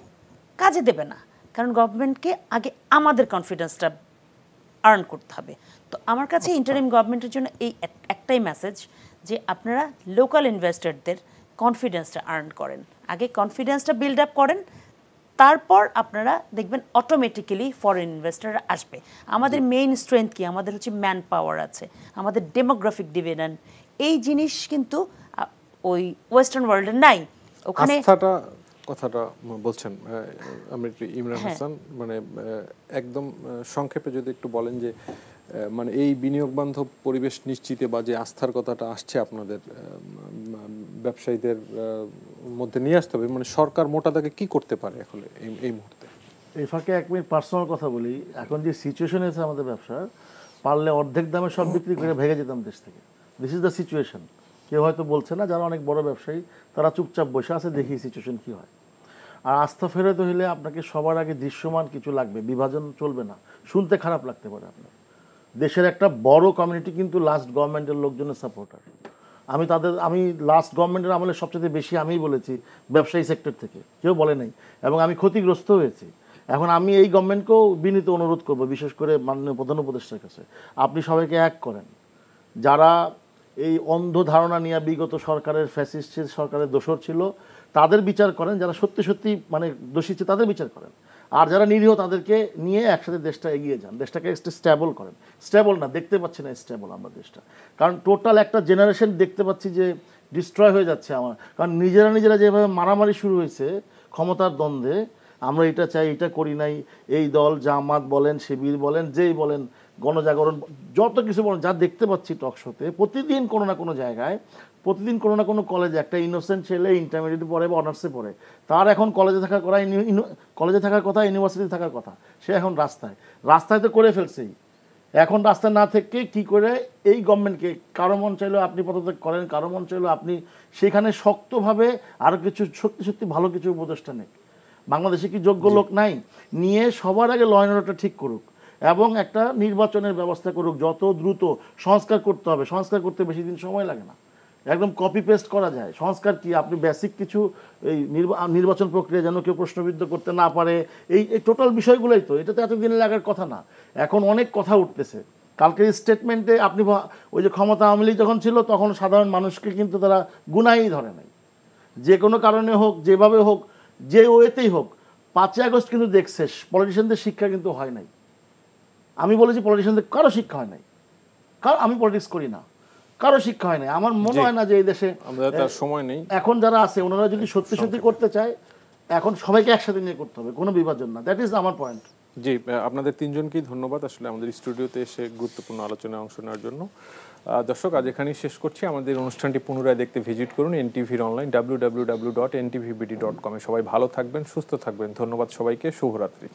কাজে দেবে না, কারণ গভর্নমেন্টকে আগে আমাদের কনফিডেন্সটা আর্ন করতে হবে। তো আমার কাছে ইন্টারিম গভর্নমেন্টের জন্য এই একটাই মেসেজ যে আপনারা লোকাল ইনভেস্টরদের কনফিডেন্সটা আর্ন করেন, আগে কনফিডেন্সটা বিল্ড আপ করেন, তারপর আপনারা দেখবেন অটোমেটিক্যালি ফরেন ইনভেস্টররা আসবে। আমাদের মেইন স্ট্রেংথ কি? আমাদের হচ্ছে ম্যান পাওয়ার আছে, আমাদের ডেমোগ্রাফিক ডিভিডেন্ড, এই জিনিস কিন্তু ওই ওয়েস্টার্ন ওয়ার্ল্ডে নাই। ওখানে কথাটা বলছেন আমি একটু ইমরান হাসান, মানে একদম সংক্ষেপে যদি একটু বলেন যে মানে এই বিনিয়োগ বান্ধব পরিবেশ নিশ্চিতে বা যে আস্থার কথাটা আসছে আপনাদের ব্যবসায়ীদের মধ্যে নিয়ে আসতে হবে, মানে সরকার মোটা দাগে কি করতে পারে এখন এই মুহূর্তে? এই ফাঁকে 1 মিনিট পার্সোনাল কথা বলি। এখন যে সিচুয়েশন আছে আমাদের ব্যবসার, পারলে অর্ধেক দামে সব বিক্রি করে ভেঙে যেতাম দেশ থেকে। This is the situation. কেউ হয়তো বলছে না, যারা অনেক বড় ব্যবসায়ী তারা চুপচাপ বসে আছে, দেখি সিচুয়েশন কি হয়। আর আস্থা ফেরাতে হলে আপনাকে সবার আগে দৃশ্যমান কিছু লাগবে, বিভাজন চলবে না। শুনতে খারাপ লাগতে পারে আপনার, দেশের একটা বড় কমিউনিটি কিন্তু লাস্ট গভর্নমেন্টের লোকজনের সাপোর্টার। আমি লাস্ট গভর্নমেন্টের আমলে সবচেয়ে বেশি আমিই বলেছি ব্যবসায়ী সেক্টর থেকে, কেউ বলে নাই, এবং আমি ক্ষতিগ্রস্ত হয়েছি। এখন আমি এই গভর্নমেন্টকেও বিনীত অনুরোধ করব, বিশেষ করে মাননীয় প্রধান উপদেষ্টার কাছে, আপনি সবাইকে এক করেন। যারা এই অন্ধ ধারণা নিয়ে বিগত সরকারের ফ্যাসিস্ট সরকারের দোষর ছিল তাদের বিচার করেন, যারা সত্যি সত্যি মানে দোষী ছিল তাদের বিচার করেন, আর যারা নিরীহ তাদেরকে নিয়ে একসাথে দেশটা এগিয়ে যান, দেশটাকে একটু স্টেবল করেন। স্টেবল না, দেখতে পাচ্ছি না স্টেবল আমরা দেশটা, কারণ টোটাল একটা জেনারেশন দেখতে পাচ্ছি যে ডিস্ট্রয় হয়ে যাচ্ছে আমার। কারণ নিজেরা যেভাবে মারামারি শুরু হয়েছে ক্ষমতার দ্বন্দ্বে, আমরা এটা চাই, এটা করি নাই, এই দল জামাত বলেন, শিবির বলেন, যেই বলেন, গণজাগরণ, যত কিছু বলেন, যা দেখতে পাচ্ছি টক শোতে প্রতিদিন কোনো না কোনো জায়গায়, প্রতিদিন কোনো না কোনো কলেজে একটা ইনোসেন্ট ছেলে ইন্টারমিডিয়েট পড়ে বা অনার্সে পড়ে, তার এখন কলেজে থাকার কথা, ইউনিভার্সিটি থাকার কথা, সে এখন রাস্তায় তো করে ফেলছেই। এখন রাস্তায় না থেকে কি করে এই গভর্নমেন্টকে, কারো মন চাইলেও আপনি পদত্যাগ করেন, কারো মন চাইলেও আপনি সেখানে শক্তভাবে আরও কিছু সত্যি ভালো কিছু উপদেষ্টা নেই। বাংলাদেশে কি যোগ্য লোক নাই? নিয়ে সবার আগে ল অ্যান্ড অর্ডারটা ঠিক করুক এবং একটা নির্বাচনের ব্যবস্থা করুক, যত দ্রুত সংস্কার করতে হবে। সংস্কার করতে বেশি দিন সময় লাগে না, একদম কপি পেস্ট করা যায়। সংস্কার কি, আপনি বেসিক কিছু এই নির্বাচন প্রক্রিয়া যেন কেউ প্রশ্নবিদ্ধ করতে না পারে, এই টোটাল বিষয়গুলোই তো, এটা তো এতদিনে লাগার কথা না। এখন অনেক কথা উঠতেছে। কালকের স্টেটমেন্টে আপনি ওই যে ক্ষমতা আওয়ামী লীগ যখন ছিল তখন সাধারণ মানুষকে কিন্তু তারা গুনাই ধরে নাই, যে কোনো কারণে হোক, যেভাবে হোক, যে ওয়েতেই হোক। 5ই আগস্ট কিন্তু দেখছে পলিটিশিয়ানদের শিক্ষা কিন্তু হয় নাই। আমি বলেছি পলিটিশিয়ানদের কারো শিক্ষা হয় নাই, কারণ আমি পলিটিক্স করি না, কারো শিক্ষা হয় নাই। আমার মনে হয় না যে এই দেশে সময় নেই। এখন যারা আছে ওনারা যদি সত্যি করতে চায়, এখন সবাইকে একসাথে নিয়ে করতে হবে, কোনো বিভাজন না। দ্যাট ইজ আমার পয়েন্ট। জি, আপনাদের তিনজনকেই ধন্যবাদ আসলে আমাদের স্টুডিওতে এসে গুরুত্বপূর্ণ আলোচনায় অংশ নেওয়ার জন্য। দর্শক, আজ এখানেই শেষ করছি। আমাদের অনুষ্ঠানটি পুনরায় দেখতে ভিজিট করুন এনটিভির অনলাইন www.ntvbd.com। সবাই ভালো থাকবেন, সুস্থ থাকবেন। ধন্যবাদ সবাইকে, শুভরাত্রি।